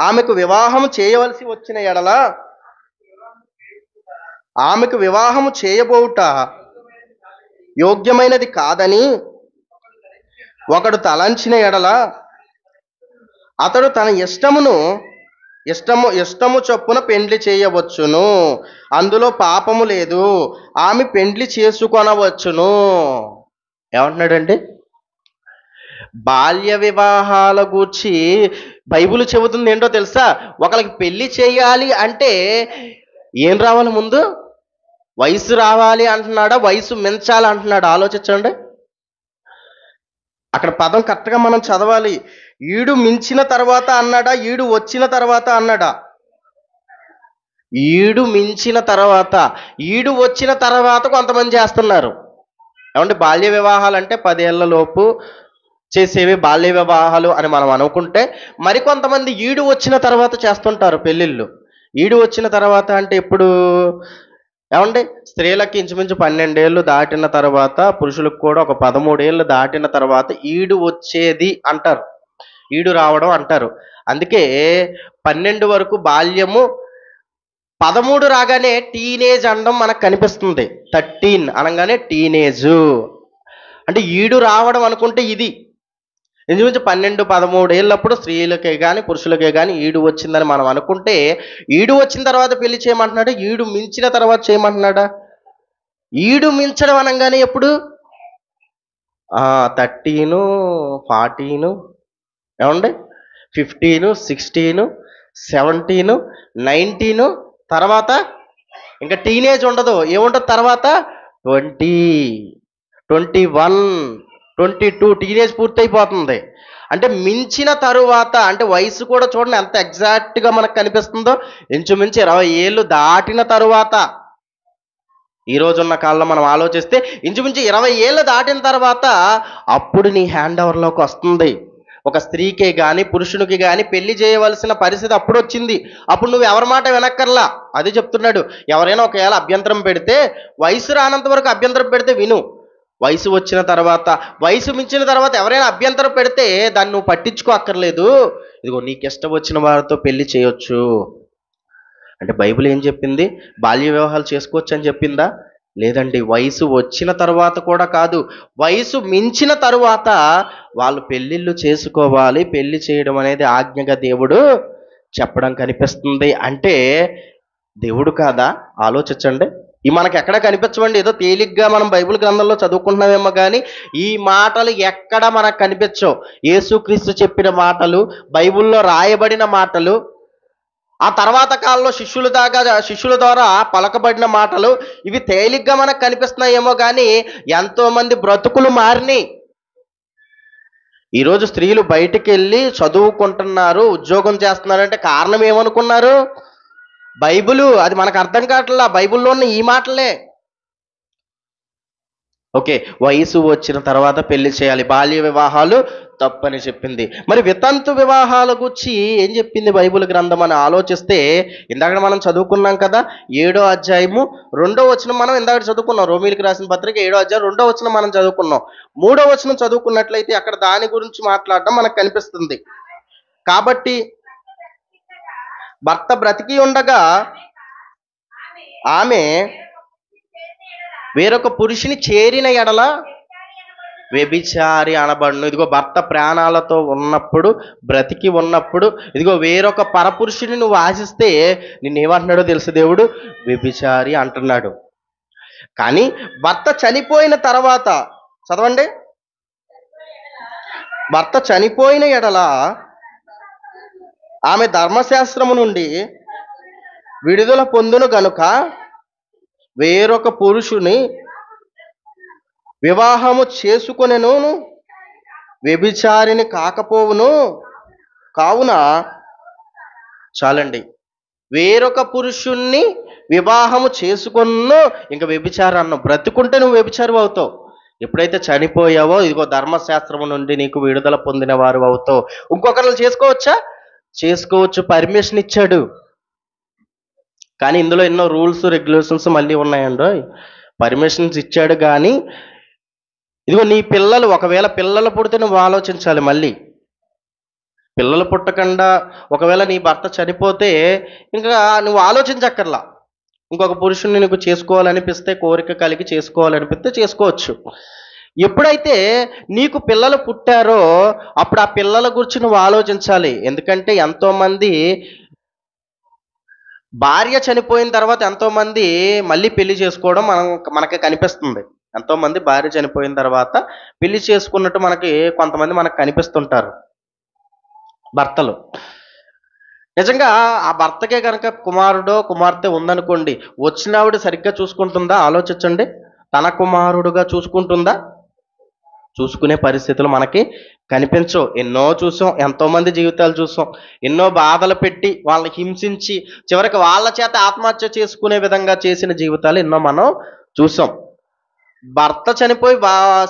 ఆమెకు వివాహం చేయవలసి వచ్చిన ఎడల ఆమెకు వివాహము చేయబోవుట యోగ్యమైనది కాదని ఒకడు తలంచిన ఎడల అతడు తన ఇష్టము చొప్పున పెండ్లి చేయవచ్చును, అందులో పాపము లేదు, ఆమె పెండ్లి చేసుకొనవచ్చును. ఏమంటున్నాడండి? బాల్య వివాహాల గూర్చి బైబిల్ చెబుతుంది ఏంటో తెలుసా? ఒకరికి పెళ్లి చేయాలి అంటే ఏం రావాలి ముందు? వయసు రావాలి అంటున్నాడా, వయసు మించాలి అంటున్నాడా? ఆలోచించండి. అక్కడ పదం కరెక్ట్గా మనం చదవాలి. ఈడు మించిన తర్వాత అన్నాడా, ఈడు వచ్చిన తర్వాత అన్నాడా? ఈడు మించిన తర్వాత, ఈడు వచ్చిన తర్వాత కొంతమంది చేస్తున్నారు. ఏమంటే బాల్య వివాహాలు అంటే 10 ఏళ్ల లోపు చేసేవి బాల్య వివాహాలు అని మనం అనుకుంటే, మరికొంతమంది ఈడు వచ్చిన తర్వాత చేస్తుంటారు పెళ్ళిళ్ళు. ఈడు వచ్చిన తర్వాత అంటే ఇప్పుడు ఏమండి స్త్రీలకి ఇంచుమించు 12 ఏళ్ళు దాటిన తర్వాత, పురుషులకు కూడా ఒక 13 ఏళ్ళు దాటిన తర్వాత ఈడు వచ్చేది అంటారు. ఈడు రావడం అంటారు. అందుకే 12 వరకు బాల్యము, 13 రాగానే టీనేజ్ అనడం మనకు కనిపిస్తుంది. 13 అనగానే టీనేజు. అంటే ఈడు రావడం అనుకుంటే ఇది. ఇంచుమించు 12, 13 ఏళ్ళప్పుడు స్త్రీలకే గాని, పురుషులకే గాని ఈడు వచ్చిందని మనం అనుకుంటే, ఈడు వచ్చిన తర్వాత పెళ్లి చేయమంటున్నాడా? ఈడు మించిన తర్వాత చేయమంటున్నాడా? ఈడు మించడం అనంగానే ఎప్పుడు 13, 14 ఏమండి 15, 16, 17, 19 తర్వాత ఇంకా టీనేజ్ ఉండదు. ఏముంటుంది తర్వాత 20, 21, 22 టీనేజ్ పూర్తయిపోతుంది. అంటే మించిన తరువాత అంటే వయసు కూడా చూడండి ఎంత ఎగ్జాక్ట్గా మనకు కనిపిస్తుందో. ఇంచుమించు 20 ఏళ్ళు దాటిన తరువాత, ఈ రోజున్న కాలంలో మనం ఆలోచిస్తే ఇంచుమించు 20 ఏళ్ళు దాటిన తర్వాత అప్పుడు నీ హ్యాండ్ ఓవర్లోకి వస్తుంది. ఒక స్త్రీకే కానీ పురుషునికి కానీ పెళ్లి చేయవలసిన పరిస్థితి అప్పుడు వచ్చింది. అప్పుడు నువ్వు ఎవరి మాట వినక్కర్లా. అది చెప్తున్నాడు. ఎవరైనా ఒకవేళ అభ్యంతరం పెడితే, వయసు రానంత వరకు అభ్యంతరం పెడితే విను. వయసు వచ్చిన తర్వాత, వయసు మించిన తర్వాత ఎవరైనా అభ్యంతరం పెడితే దాన్ని నువ్వు పట్టించుకో అక్కర్లేదు. ఇదిగో నీకు ఇష్టం వచ్చిన వారితో పెళ్లి చేయొచ్చు. అంటే బైబిల్ ఏం చెప్పింది? బాల్య వివాహాలు చేసుకోవచ్చు అని చెప్పిందా? లేదండి. వయసు వచ్చిన తరువాత కూడా కాదు, వయసు మించిన తరువాత వాళ్ళు పెళ్ళిళ్ళు చేసుకోవాలి. పెళ్లి చేయడం అనేది ఆజ్ఞగా దేవుడు చెప్పడం కనిపిస్తుంది. అంటే దేవుడు కాదా? ఆలోచించండి. ఈ మనకు ఎక్కడ కనిపించవండి. ఏదో తేలిగ్గా మనం బైబిల్ గ్రంథంలో చదువుకుంటున్నామేమో కానీ ఈ మాటలు ఎక్కడ మనకు కనిపించవు. యేసుక్రీస్తు చెప్పిన మాటలు, బైబిల్లో రాయబడిన మాటలు, ఆ తర్వాత కాలంలో శిష్యుల ద్వారా పలకబడిన మాటలు, ఇవి తేలిగ్గా మనకు కనిపిస్తున్నాయేమో కానీ ఎంతోమంది బ్రతుకులు మారినాయి. ఈరోజు స్త్రీలు బయటికి వెళ్ళి చదువుకుంటున్నారు, ఉద్యోగం చేస్తున్నారంటే కారణం ఏమనుకున్నారు? బైబిలు. అది మనకు అర్థం కావట్లా. బైబిల్లో ఉన్న ఈ మాటలే. ఓకే, వయసు వచ్చిన తర్వాత పెళ్లి చేయాలి, బాల్య వివాహాలు తప్పని చెప్పింది. మరి వితంతు వివాహాల గురించి ఏం చెప్పింది బైబిల్ గ్రంథం అని ఆలోచిస్తే, ఇందాక మనం చదువుకున్నాం కదా, 7వ అధ్యాయము 2వ వచనం మనం ఇందాక చదువుకున్నాం. రోమీలకు రాసిన పత్రిక 7వ అధ్యాయం 2వ వచనం మనం చదువుకున్నాం. 3వ వచనం చదువుకున్నట్లయితే అక్కడ దాని గురించి మాట్లాడడం మనకు కనిపిస్తుంది. కాబట్టి భర్త బ్రతికి ఉండగా ఆమె వేరొక పురుషుని చేరిన ఎడల వ్యభిచారి అనబడును. ఇదిగో భర్త ప్రాణాలతో ఉన్నప్పుడు, బ్రతికి ఉన్నప్పుడు, ఇదిగో వేరొక పరపురుషుని నువ్వు ఆశిస్తే నిన్నేమంటున్నాడో తెలుసు దేవుడు? వ్యభిచారి అంటున్నాడు. కానీ భర్త చనిపోయిన తర్వాత చదవండి. భర్త చనిపోయిన ఎడల ఆమె ధర్మశాస్త్రము నుండి విడుదల పొందును గనుక వేరొక పురుషుని వివాహము చేసుకొనెను, వ్యభిచారిని కాకపోవును. కావున చాలండి, వేరొక పురుషుణ్ణి వివాహము చేసుకొను. ఇంకా వ్యభిచారం అన్నావు. బ్రతుకుంటే నువ్వు వ్యభిచారం అవుతావు. ఎప్పుడైతే చనిపోయావో ఇదిగో ధర్మశాస్త్రము నుండి నీకు విడుదల పొందిన వారు అవుతావు. ఇంకొకరు చేసుకోవచ్చా? చేసుకోవచ్చు, పర్మిషన్ ఇచ్చాడు. కానీ ఇందులో ఎన్నో రూల్స్ రెగ్యులేషన్స్ మళ్ళీ ఉన్నాయండి. పర్మిషన్స్ ఇచ్చాడు కానీ ఇదిగో నీ పిల్లలు, ఒకవేళ పిల్లలు పుడితే నువ్వు ఆలోచించాలి. మళ్ళీ పిల్లలు పుట్టకుండా ఒకవేళ నీ భర్త చనిపోతే ఇంకా నువ్వు ఆలోచించక్కర్లా. ఇంకొక పురుషుణ్ణి నీకు చేసుకోవాలనిపిస్తే, కోరిక కలిగి చేసుకోవాలనిపిస్తే చేసుకోవచ్చు. ఎప్పుడైతే నీకు పిల్లలు పుట్టారో అప్పుడు ఆ పిల్లల గురించి నువ్వు ఆలోచించాలి. ఎందుకంటే ఎంతోమంది భార్య చనిపోయిన తర్వాత ఎంతోమంది మళ్ళీ పెళ్లి చేసుకోవడం మనకి కనిపిస్తుంది. ఎంతోమంది భార్య చనిపోయిన తర్వాత పెళ్లి చేసుకున్నట్టు కొంతమంది మనకు కనిపిస్తుంటారు భర్తలు. నిజంగా ఆ భర్తకే కనుక కుమారుడో కుమార్తె ఉందనుకోండి, వచ్చినావిడ సరిగ్గా చూసుకుంటుందా? ఆలోచించండి. తన కుమారుడుగా చూసుకుంటుందా? చూసుకునే పరిస్థితులు మనకి కనిపించవు. ఎన్నో చూసాం, ఎంతోమంది జీవితాలు చూసాం. ఎన్నో బాధలు పెట్టి వాళ్ళని హింసించి చివరికి వాళ్ళ చేత ఆత్మహత్య చేసుకునే విధంగా చేసిన జీవితాలు ఎన్నో మనం చూసాం. భర్త చనిపోయి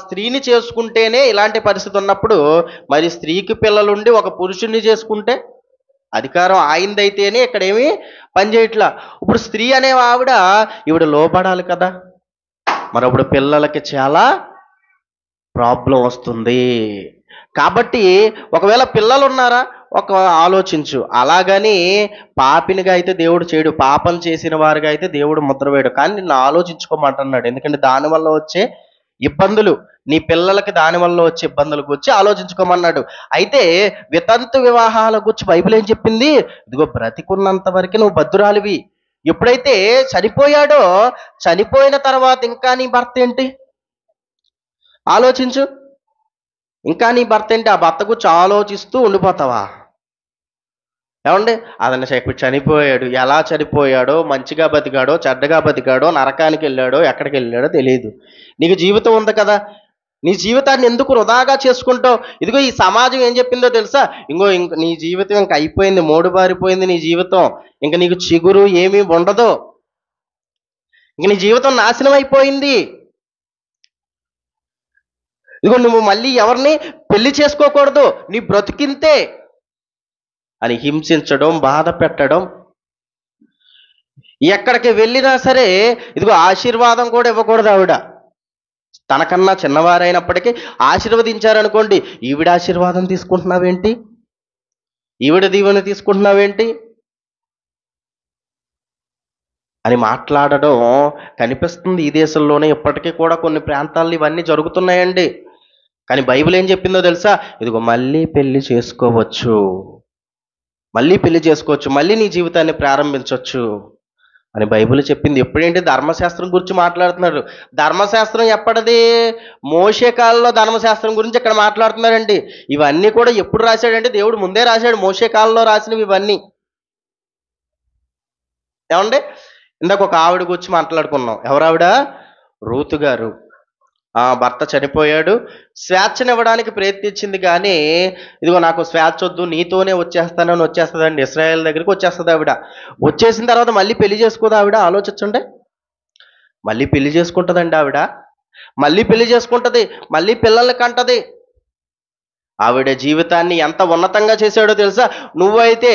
స్త్రీని చేసుకుంటేనే ఇలాంటి పరిస్థితి ఉన్నప్పుడు మరి స్త్రీకి పిల్లలుండి ఒక పురుషుణ్ణి చేసుకుంటే అధికారం ఆయిందైతేనే ఇక్కడేమీ పనిచేయట్లా. ఇప్పుడు స్త్రీ అనే ఈవిడ లోబడాలి కదా, మరి అప్పుడు పిల్లలకి చాలా ప్రాబ్లం వస్తుంది. కాబట్టి ఒకవేళ పిల్లలు ఉన్నారా, ఆలోచించు. అలాగని పాపినిగా అయితే దేవుడు చేయడు, పాపం చేసిన వారిగా అయితే దేవుడు ముద్ర వేయడు. కానీ నిన్ను ఆలోచించుకోమంటున్నాడు. ఎందుకంటే దానివల్ల వచ్చే ఇబ్బందులు, నీ పిల్లలకి దానివల్ల వచ్చే ఇబ్బందుల గురించి ఆలోచించుకోమన్నాడు. అయితే వితంతు వివాహాల గురించి బైబిల్ ఏం చెప్పింది? ఇదిగో బ్రతికున్నంత వరకు నువ్వు భద్రాలివి. ఎప్పుడైతే చనిపోయాడో, చనిపోయిన తర్వాత ఇంకా నీ భర్త ఏంటి ఆలోచించు. ఇంకా నీ భర్త ఏంటి? ఆ భర్త గురించి ఆలోచిస్తూ ఉండిపోతావా? ఏమండి, అతను ఇప్పుడు చనిపోయాడు, ఎలా చనిపోయాడో, మంచిగా బతికాడో, చెడ్డగా బతికాడో, నరకానికి వెళ్ళాడో, ఎక్కడికి వెళ్ళాడో తెలియదు. నీకు జీవితం ఉంది కదా, నీ జీవితాన్ని ఎందుకు వృధాగా చేసుకుంటావు? ఇదిగో ఈ సమాజం ఏం చెప్పిందో తెలుసా? ఇంక నీ జీవితం ఇంక అయిపోయింది, మోడుబారిపోయింది నీ జీవితం, ఇంక నీకు చిగురు ఏమీ ఉండదు, ఇంక నీ జీవితం నాశనం అయిపోయింది, ఇదిగో నువ్వు మళ్ళీ ఎవరిని పెళ్లి చేసుకోకూడదు, నీ బ్రతికింతే అని హింసించడం, బాధ పెట్టడం. ఎక్కడికి వెళ్ళినా సరే ఇదిగో ఆశీర్వాదం కూడా ఇవ్వకూడదు. ఆవిడ తనకన్నా చిన్నవారైనప్పటికీ ఆశీర్వదించారనుకోండి, ఈవిడ ఆశీర్వాదం తీసుకుంటున్నావేంటి, ఈవిడ దీవెన తీసుకుంటున్నావేంటి అని మాట్లాడడం కనిపిస్తుంది. ఈ దేశంలోనే ఇప్పటికీ కూడా కొన్ని ప్రాంతాల్లో ఇవన్నీ జరుగుతున్నాయండి. కానీ బైబిల్ ఏం చెప్పిందో తెలుసా? ఇదిగో మళ్ళీ పెళ్లి చేసుకోవచ్చు, మళ్ళీ నీ జీవితాన్ని ప్రారంభించవచ్చు అని బైబిల్ చెప్పింది. ఎప్పుడేంటి ధర్మశాస్త్రం గురించి మాట్లాడుతున్నారు. ధర్మశాస్త్రం ఎప్పటిది? మోషే కాలంలో ధర్మశాస్త్రం గురించి ఇక్కడ మాట్లాడుతున్నారండి. ఇవన్నీ కూడా ఎప్పుడు రాశాడంటే దేవుడు ముందే రాశాడు, మోషే కాలంలో రాసినవి ఇవన్నీ. ఏమండి, ఇందాక ఒక ఆవిడ గురించి మాట్లాడుకున్నాం. ఎవరావిడ? రూతు గారు. భర్త చనిపోయాడు, స్వేచ్ఛనివ్వడానికి ప్రయత్నించింది. కానీ ఇదిగో నాకు స్వేచ్ఛ వద్దు, నీతోనే వచ్చేస్తానని వచ్చేస్తుందండి. ఇశ్రాయేల్ దగ్గరికి వచ్చేస్తుంది ఆవిడ. వచ్చేసిన తర్వాత మళ్ళీ పెళ్లి చేసుకోదు ఆవిడ. ఆలోచించండి, మళ్ళీ పెళ్లి చేసుకుంటుందండి ఆవిడ. మళ్ళీ పెళ్లి చేసుకుంటుంది, మళ్ళీ పిల్లల్ని కంటది. ఆవిడ జీవితాన్ని ఎంత ఉన్నతంగా చేశాడో తెలుసా? నువ్వైతే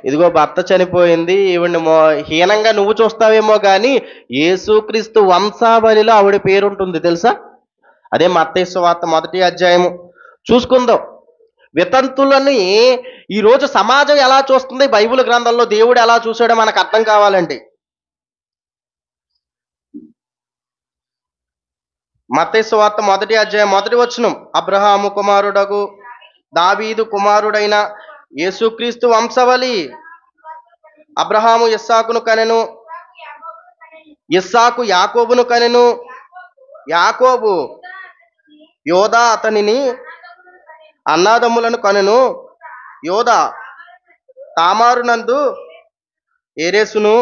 ఇదిగో భర్త చనిపోయింది, ఈవిడ్ని హీనంగా నువ్వు చూస్తావేమో, కానీ యేసుక్రీస్తు వంశావళిలో ఆవిడ పేరుంటుంది తెలుసా? అదే మత్తయి సువార్త 1వ అధ్యాయము చూసుకుందాం. వితంతులని ఈరోజు సమాజం ఎలా చూస్తుంది, బైబిల్ గ్రంథంలో దేవుడు ఎలా చూశాడో మనకు అర్థం కావాలండి. మత్తయి సువార్త 1వ అధ్యాయం 1వ వచనం, అబ్రహాము కుమారుడగు దావీదు కుమారుడైన యేసుక్రీస్తు వంశవళి. అబ్రహాము ఇస్సాకును కనెను, ఇస్సాకు యాకోబును కనెను, యాకోబు యోదా అతనిని అన్నాదమ్ములను కనెను, యోదా తామారునందు ఏరేసును.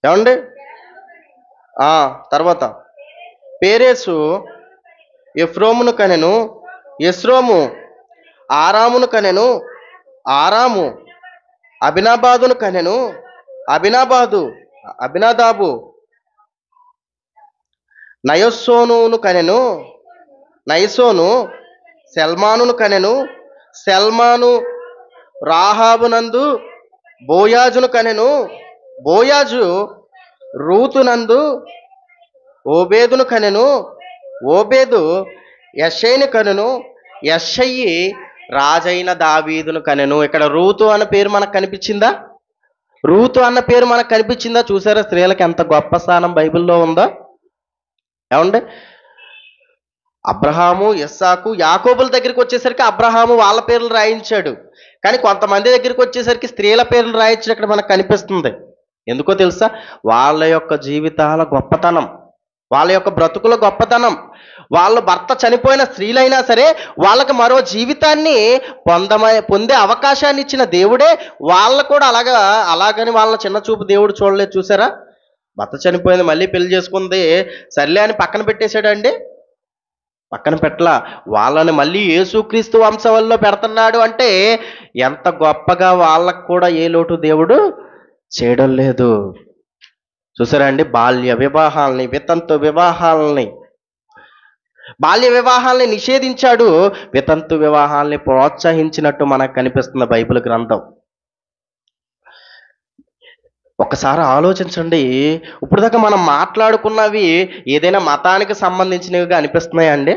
ఏమండి, తర్వాత పేరేసు ఎఫ్రోమును కనెను, ఎస్రోము ఆరామును కనెను, ఆరాము అబినాబాదును కనెను, అబినాదాబు నయస్సోనును కనెను, నయసోను సెల్మానును కనెను, సెల్మాను రాహాబునందు బోయాజును కనెను, బోయాజు రూతునందు ఓబేదును కనెను, ఓబేదు యెషయిని కనెను, యెషయి రాజైన దావీదును కనెను. ఇక్కడ రూతు అన్న పేరు మనకు కనిపించిందా? రూతు అన్న పేరు మనకు కనిపించిందా? చూసారా స్త్రీలకు ఎంత గొప్ప స్థానం బైబిల్లో ఉందో? ఏమండి, అబ్రహాము, ఇస్సాకు, యాకోబుల దగ్గరికి వచ్చేసరికి అబ్రహాము వాళ్ళ పేర్లు రాయించాడు. కానీ కొంతమంది దగ్గరికి వచ్చేసరికి స్త్రీల పేర్లు రాయించడం ఇక్కడ మనకు కనిపిస్తుంది. ఎందుకో తెలుసా? వాళ్ళ యొక్క జీవితాల గొప్పతనం, వాళ్ళ యొక్క బ్రతుకుల గొప్పతనం. వాళ్ళ భర్త చనిపోయిన స్త్రీలైనా సరే వాళ్ళకి మరో జీవితాన్ని పొందే అవకాశాన్ని ఇచ్చిన దేవుడే వాళ్ళ కూడా అలాగని వాళ్ళ చిన్న చూపు దేవుడు చూడలేదు. చూసారా? భర్త చనిపోయింది, మళ్ళీ పెళ్లి చేసుకుంది, సర్లే అని పక్కన పెట్టేశాడండి. పక్కన పెట్టలా. వాళ్ళని మళ్ళీ యేసుక్రీస్తు వంశవల్లో పెడుతున్నాడు అంటే ఎంత గొప్పగా వాళ్ళకు కూడా ఏ లోటు దేవుడు చేయడం లేదు. చూసారా అండి, బాల్య వివాహాలని నిషేధించాడు, వితంతు వివాహాల్ని ప్రోత్సహించినట్టు మనకు కనిపిస్తుంది బైబిల్ గ్రంథం. ఒక్కసారి ఆలోచించండి. ఇప్పుడు దాకా మనం మాట్లాడుకున్నవి ఏదైనా మతానికి సంబంధించినవిగా అనిపిస్తున్నాయా అండి?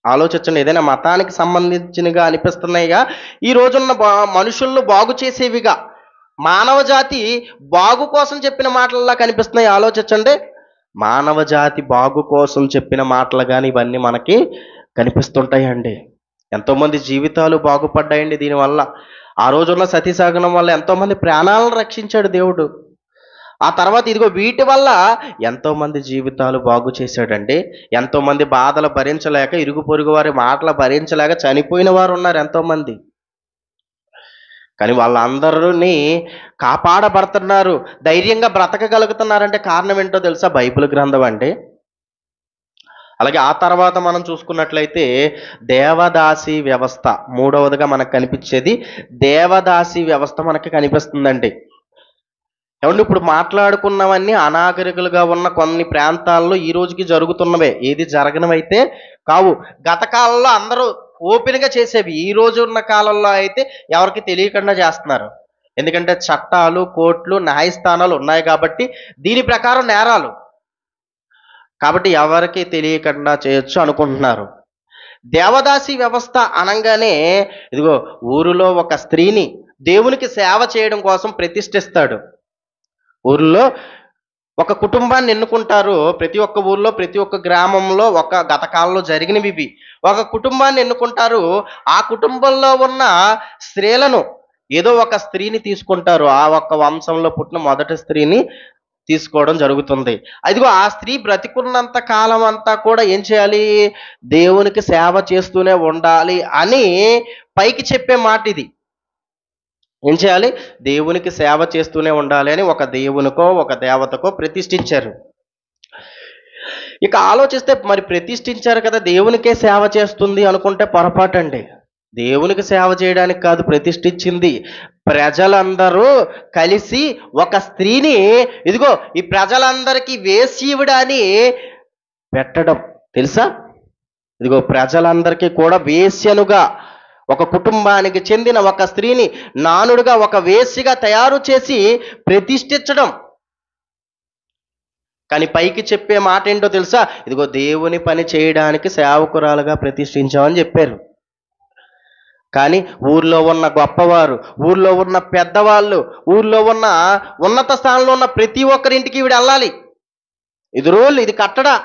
ఆలోచించండి. ఏదైనా మతానికి సంబంధించినవిగా అనిపిస్తున్నాయిగా? ఈ రోజున్న మనుషులను బాగు చేసేవిగా, మానవ జాతి బాగు కోసం చెప్పిన మాటల్లా కనిపిస్తున్నాయి. ఆలోచించండి. మానవ జాతి బాగు కోసం చెప్పిన మాటలు కానీ ఇవన్నీ మనకి కనిపిస్తుంటాయండి. ఎంతోమంది జీవితాలు బాగుపడ్డాయండి దీనివల్ల. ఆ రోజున్న సతీ సహగమనం వల్ల ఎంతోమంది ప్రాణాలను రక్షించాడు దేవుడు. ఆ తర్వాత ఇదిగో వీటి వల్ల ఎంతోమంది జీవితాలు బాగు చేశాడండి. ఎంతోమంది బాధలు భరించలేక, ఇరుగు పొరుగు వారి మాటలు భరించలేక చనిపోయిన వారు ఉన్నారు ఎంతోమంది. కానీ వాళ్ళందరినీ కాపాడబడుతున్నారు, ధైర్యంగా బ్రతకగలుగుతున్నారంటే కారణం ఏంటో తెలుసా? బైబిల్ గ్రంథం అండి. అలాగే ఆ తర్వాత మనం చూసుకున్నట్లయితే దేవదాసి వ్యవస్థ, మూడవదిగా మనకు కనిపించేది దేవదాసి వ్యవస్థ మనకి కనిపిస్తుందండి. ఏమంటే ఇప్పుడు మాట్లాడుకున్నవన్నీ అనాగరికులుగా ఉన్న కొన్ని ప్రాంతాల్లో ఈ రోజుకి జరుగుతున్నవే, ఏది జరగనవైతే కావు. గత కాలంలో అందరూ ఓపెన్గా చేసేవి. ఈ రోజు ఉన్న కాలంలో అయితే ఎవరికి తెలియకుండా చేస్తున్నారు. ఎందుకంటే చట్టాలు, కోర్టులు, న్యాయస్థానాలు ఉన్నాయి కాబట్టి దీని ప్రకారం నేరాలు కాబట్టి ఎవరికి తెలియకుండా చేయొచ్చు అనుకుంటున్నారు. దేవదాసి వ్యవస్థ అనగానే ఇదిగో ఊరిలో ఒక స్త్రీని దేవునికి సేవ చేయడం కోసం ప్రతిష్ఠిస్తాడు. ఊరిలో ఒక కుటుంబాన్ని ఎన్నుకుంటారు. ప్రతి ఒక్క ఊర్లో, ప్రతి ఒక్క గ్రామంలో ఒక గత కాలంలో జరిగినవి ఇవి. ఒక కుటుంబాన్ని ఎన్నుకుంటారు. ఆ కుటుంబంలో ఉన్న స్త్రీలను, ఏదో ఒక స్త్రీని తీసుకుంటారు. ఆ ఒక్క వంశంలో పుట్టిన మొదటి స్త్రీని తీసుకోవడం జరుగుతుంది. అదిగో ఆ స్త్రీ బ్రతికున్నంత కాలం అంతా కూడా ఏం చేయాలి? దేవునికి సేవ చేస్తూనే ఉండాలి అని పైకి చెప్పే మాట ఇది. ఏం చేయాలి? దేవునికి సేవ చేస్తూనే ఉండాలి అని ఒక దేవునికో ఒక దేవతకో ప్రతిష్ఠించారు. ఇక ఆలోచిస్తే మరి ప్రతిష్ఠించారు కదా, దేవునికే సేవ చేస్తుంది అనుకుంటే పొరపాటండి. దేవునికి సేవ చేయడానికి కాదు ప్రతిష్ఠించింది. ప్రజలందరూ కలిసి ఒక స్త్రీని ఇదిగో ఈ ప్రజలందరికీ వేశ్యీవుడా అని పెట్టడం తెలుసా? ఇదిగో ప్రజలందరికీ కూడా వేశ్యనుగా, ఒక కుటుంబానికి చెందిన ఒక స్త్రీని నానుడుగా, ఒక వేశ్యగా తయారు చేసి ప్రతిష్ఠించడం. కానీ పైకి చెప్పే మాట ఏంటో తెలుసా? ఇదిగో దేవుని పని చేయడానికి సేవకురాలుగా ప్రతిష్ఠించామని చెప్పారు. కానీ ఊర్లో ఉన్న గొప్పవారు, ఊర్లో ఉన్న పెద్దవాళ్ళు, ఊర్లో ఉన్న ఉన్నత స్థానంలో ఉన్న ప్రతి ఒక్కరింటికి ఈవిడ వెళ్ళాలి. ఇది రూల్, ఇది కట్టడా.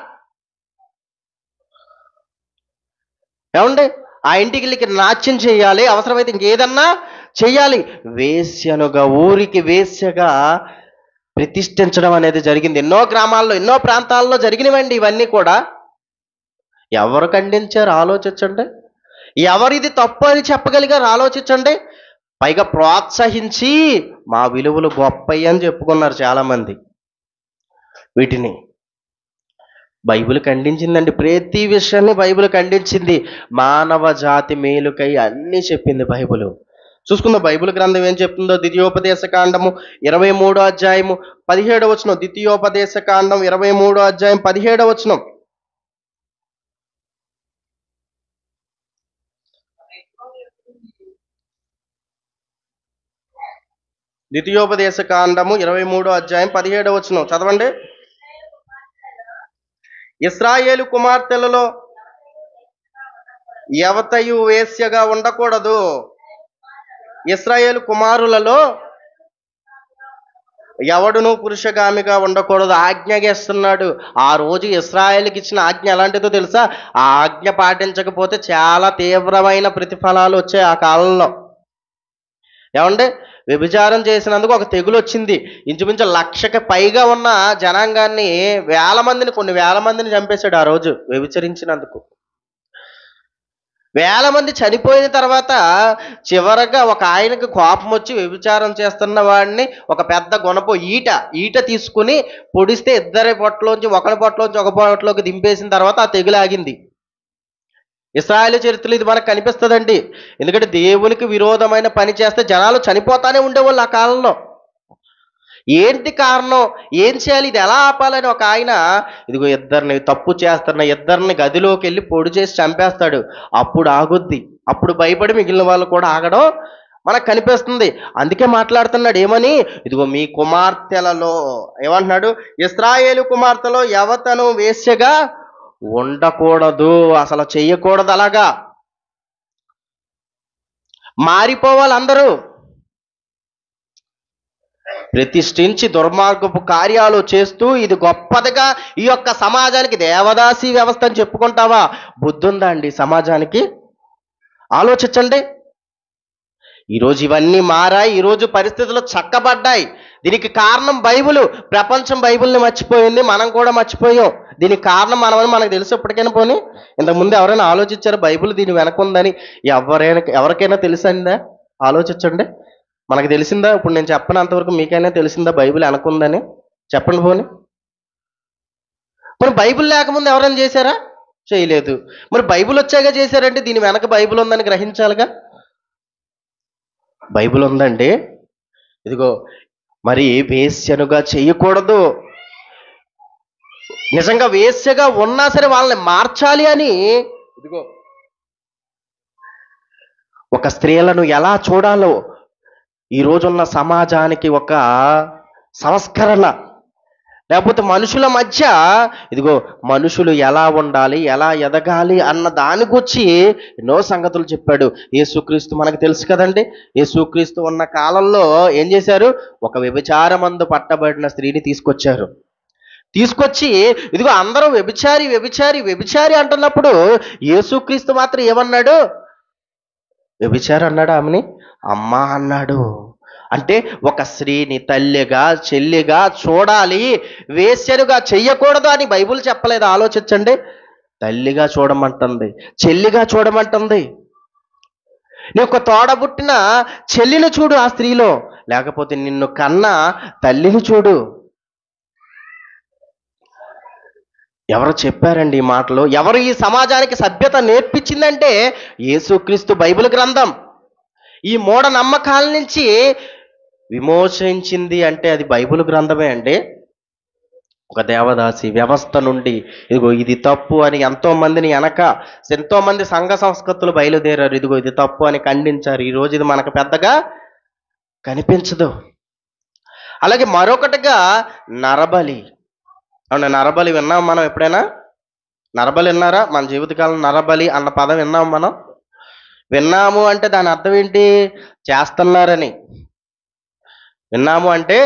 ఏమండి? ఆ ఇంటికి నాట్యం చేయాలి, అవసరమైతే ఇంకేదన్నా చెయ్యాలి. వేశ్యనుగా, ఊరికి వేశ్యగా ప్రతిష్ఠించడం అనేది జరిగింది. ఎన్నో గ్రామాల్లో, ఎన్నో ప్రాంతాల్లో జరిగినవండి ఇవన్నీ కూడా. ఎవరు ఖండించారు? ఆలోచించండి. ఎవరిది తప్పు అని చెప్పగలిగారు? ఆలోచించండి. పైగా ప్రోత్సహించి మా విలువలు గొప్పయ్య అని చెప్పుకున్నారు చాలామంది. వీటిని బైబిల్ ఖండించిందండి. ప్రతి విషయాన్ని బైబిల్ ఖండించింది. మానవ జాతి మేలుకై అన్నీ చెప్పింది బైబిల్. చూసుకుందాం బైబిల్ గ్రంథం ఏం చెప్తుందో. ద్వితీయోపదేశ కాండము 23వ అధ్యాయము 17వ వచనం. ద్వితీయోపదేశ కాండం 23వ అధ్యాయం 17వ వచనం. ద్వితీయోపదేశ కాండము 23వ అధ్యాయం 17వ వచనం చదవండి. ఇశ్రాయేలు కుమార్తెలలో ఎవతయు వేశ్యగా ఉండకూడదు. ఇశ్రాయేలు కుమారులలో ఎవడును పురుషగామిగా ఉండకూడదు. ఆజ్ఞగిస్తున్నాడు. ఆ రోజు ఇశ్రాయేలుకి ఇచ్చిన ఆజ్ఞ ఎలాంటిదో తెలుసా? ఆ ఆజ్ఞ పాటించకపోతే చాలా తీవ్రమైన ప్రతిఫలాలు వచ్చాయి ఆ కాలంలో. ఏమంటే వ్యభిచారం చేసినందుకు ఒక తెగులు వచ్చింది. ఇంచుమించు 1,00,000కి పైగా ఉన్న జనాంగాన్ని, కొన్ని వేల మందిని చంపేశాడు ఆ రోజు వ్యభిచరించినందుకు. వేల మంది చనిపోయిన తర్వాత చివరగా ఒక ఆయనకు కోపం వచ్చి వ్యభిచారం చేస్తున్న వాడిని ఒక పెద్ద గుణపు ఈట తీసుకుని పొడిస్తే ఇద్దరి పొట్టలోంచి, ఒకరి పొట్టలోంచి ఒక పొట్టలోకి దింపేసిన తర్వాత ఆ తెగులు ఆగింది. ఇశ్రాయేలు చరిత్రలో ఇది మనకు కనిపిస్తుందండి. ఎందుకంటే దేవునికి విరోధమైన పని చేస్తే జనాలు చనిపోతానే ఉండేవాళ్ళు ఆ కాలంలో. ఏంటి కారణం? ఏం చేయాలి? ఇది ఎలా ఆపాలని ఒక ఆయన ఇదిగో ఇద్దరిని తప్పు చేస్తున్న ఇద్దరిని గదిలోకి వెళ్ళి పొడి చేసి చంపేస్తాడు. అప్పుడు ఆగుద్ది. అప్పుడు భయపడి మిగిలిన వాళ్ళు కూడా ఆగడం మనకు కనిపిస్తుంది. అందుకే మాట్లాడుతున్నాడు ఏమని? ఇదిగో మీ కుమార్తెలలో ఏమంటున్నాడు? ఇశ్రాయేలు కుమార్తెలో యవతను వేశ్యగా ఉండకూడదు, అసలు చెయ్యకూడదు. అలాగా మారిపోవాలి అందరూ. ప్రతిష్ఠించి దుర్మార్గపు కార్యాలు చేస్తూ ఇది గొప్పదిగా ఈ యొక్క సమాజానికి దేవదాసి వ్యవస్థ అని చెప్పుకుంటావా? బుద్ధుందా అండి సమాజానికి? ఆలోచించండి. ఈరోజు ఇవన్నీ మారాయి. ఈరోజు పరిస్థితులు చక్కబడ్డాయి. దీనికి కారణం బైబిలు. ప్రపంచం బైబిల్ని మర్చిపోయింది, మనం కూడా మర్చిపోయాం. దీనికి కారణం మనమని మనకు తెలుసు. ఎప్పటికైనా పోనీ ఇంతకుముందు ఎవరైనా ఆలోచించారు బైబిల్ దీని వెనక ఉందని? ఎవరికైనా తెలుసందా? ఆలోచించండి. మనకు తెలిసిందా? ఇప్పుడు నేను చెప్పనంతవరకు మీకైనా తెలిసిందా బైబిల్ వెనకుందని? చెప్పండి పోనీ. మరి బైబిల్ లేకముందు ఎవరైనా చేశారా? చేయలేదు. మరి బైబిల్ వచ్చాక చేశారంటే దీని వెనక బైబిల్ ఉందని గ్రహించాలిగా. బైబిల్ ఉందండి. ఇదిగో మరి వేశ్యనుగా చేయకూడదు. నిజంగా వేశ్యగా ఉన్నా సరే వాళ్ళని మార్చాలి అని ఇదిగో ఒక స్త్రీలను ఎలా చూడాలో ఈ రోజున్న సమాజానికి ఒక సంస్కరణ, లేకపోతే మనుషుల మధ్య ఇదిగో మనుషులు ఎలా ఉండాలి, ఎలా ఎదగాలి అన్న దాని గురించి ఎన్నో సంగతులు చెప్పాడు యేసుక్రీస్తు. మనకు తెలుసు కదండి. యేసుక్రీస్తు ఉన్న కాలంలో ఏం చేశారు? ఒక వ్యభిచారమందు పట్టబడిన స్త్రీని తీసుకొచ్చి ఇదిగో అందరూ వ్యభిచారి వ్యభిచారి వ్యభిచారి అంటున్నప్పుడు యేసుక్రీస్తు మాత్రం ఏమన్నాడు? వ్యభిచారి అన్నాడు ఆమెని? అమ్మా అన్నాడు. అంటే ఒక స్త్రీని తల్లిగా చెల్లిగా చూడాలి, వేశ్యనుగా చెయ్యకూడదు అని బైబిల్ చెప్పలేదు. ఆలోచించండి. తల్లిగా చూడమంటుంది, చెల్లిగా చూడమంటుంది. నీ ఒక తోడబుట్టిన చెల్లిని చూడు ఆ స్త్రీలో, లేకపోతే నిన్ను కన్న తల్లిని చూడు. ఎవరు చెప్పారండి ఈ మాటలు? ఎవరు ఈ సమాజానికి సభ్యత నేర్పించిందంటే యేసుక్రీస్తు బైబిల్ గ్రంథం. ఈ మూఢ నమ్మకాల నుంచి విమోచించింది అంటే అది బైబిల్ గ్రంథమే అండి. ఒక దేవదాసి వ్యవస్థ నుండి ఇదిగో ఇది తప్పు అని ఎంతో మంది సంఘ సంస్కృతులు బయలుదేరారు. ఇదిగో ఇది తప్పు అని ఖండించారు. ఈ రోజు ఇది మనకు పెద్దగా కనిపించదు. అలాగే మరొకటిగా నరబలి. అవునా? నరబలి విన్నాం మనం ఎప్పుడైనా? నరబలి విన్నారా? మన జీవితకాలం నరబలి అన్న పదం విన్నాం మనం. విన్నాము అంటే దాని అర్థం ఏంటి? చేస్తున్నారని. విన్నాము అంటే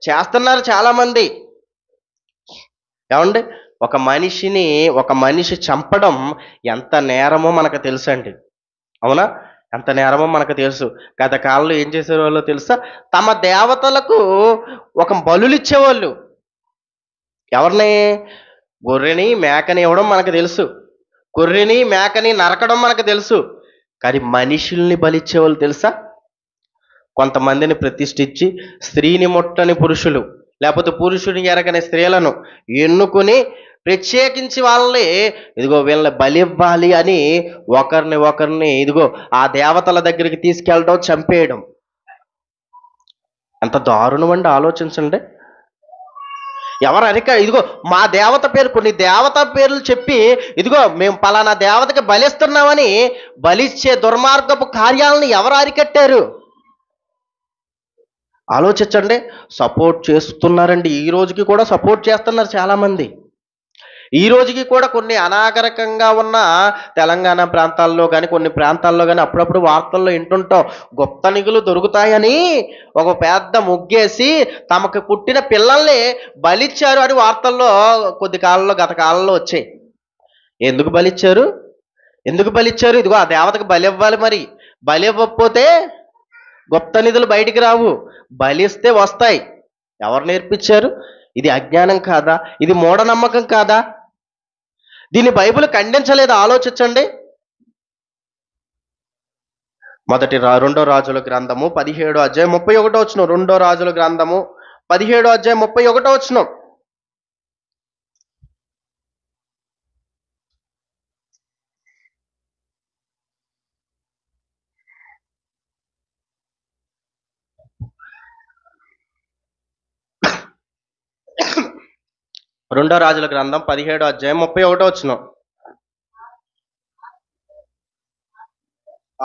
చేస్తున్నారు చాలామంది. ఏమండి? ఒక మనిషి చంపడం ఎంత నేరమో మనకు తెలుసండి. అవునా? ఎంత నేరమో మనకు తెలుసు. గత కాలంలో ఏం చేసేవాళ్ళో తెలుసా? తమ దేవతలకు ఒక బలులు ఇచ్చేవాళ్ళు. ఎవరిని? గొర్రెని మేకని ఇవ్వడం మనకు తెలుసు. గొర్రెని మేకని నరకడం మనకు తెలుసు. కానీ మనుషుల్ని బలిచ్చేవాళ్ళు తెలుసా? కొంతమందిని ప్రతిష్ఠించి స్త్రీని ముట్టని పురుషులు, లేకపోతే పురుషుని ఎరగని స్త్రీలను ఎన్నుకుని ప్రత్యేకించి వాళ్ళని ఇదిగో వీళ్ళని బలివ్వాలి అని ఒకరిని ఇదిగో ఆ దేవతల దగ్గరికి తీసుకెళ్ళడం, చంపేయడం. ఎంత దారుణం అండి, ఆలోచించండి. ఇదిగో మా దేవత పేరు, కొన్ని దేవత పేర్లు చెప్పి ఇదిగో మేము పలానా దేవతకి బలిస్తున్నామని బలిచ్చే దుర్మార్గపు కార్యాలను ఎవరు అరికట్టారు? ఆలోచించండి. సపోర్ట్ చేస్తున్నారండి. ఈ రోజుకి కూడా సపోర్ట్ చేస్తున్నారు చాలామంది. ఈ రోజుకి కూడా కొన్ని అనాగరికంగా ఉన్న తెలంగాణ ప్రాంతాల్లో కానీ కొన్ని ప్రాంతాల్లో కానీ అప్పుడప్పుడు వార్తల్లో వింటుంటాం. గుప్త నిధులు దొరుకుతాయని ఒక పెద్ద ముగ్గేసి తమకు పుట్టిన పిల్లల్ని బలిచ్చారు అని వార్తల్లో గత కాలంలో వచ్చాయి. ఎందుకు బలిచ్చారు? ఇదిగో ఆ దేవతకు బలి ఇవ్వాలి. మరి బలి ఇవ్వకపోతే గుప్త నిధులు బయటికి రావు, బలిస్తే వస్తాయి. ఎవరు నేర్పించారు? ఇది అజ్ఞానం కాదా? ఇది మూఢనమ్మకం కాదా? దీన్ని బైబిల్ ఖండించలేదు. ఆలోచించండి. రెండో రాజుల గ్రంథము 17వ అధ్యాయం 31వ వచనం. రెండో రాజుల గ్రంథము 17వ అధ్యాయం 31వ వచనం. రెండో రాజుల గ్రంథం 17 అధ్యాయం 31 వచనం.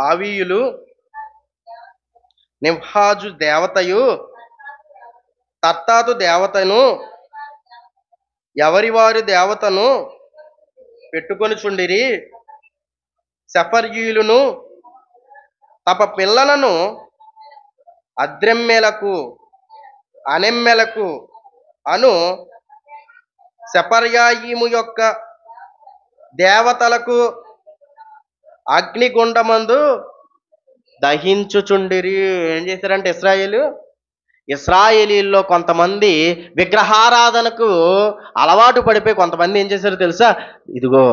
ఆవీయులు నింహాజు దేవతయు తర్తాతు దేవతను ఎవరి వారి దేవతను పెట్టుకొని చుండిరి. సెఫర్యీయులను తమ పిల్లలను అద్రెమ్మెలకు అనెమ్మెలకు అను సెపర్యాయిము యొక్క దేవతలకు అగ్నిగుండమందు దహించుచుండిరి. ఏం చేశారంటే ఇస్రాయేలీల్లో కొంతమంది విగ్రహారాధనకు అలవాటు పడిపోయి కొంతమంది ఏం చేశారో తెలుసా? ఇదిగో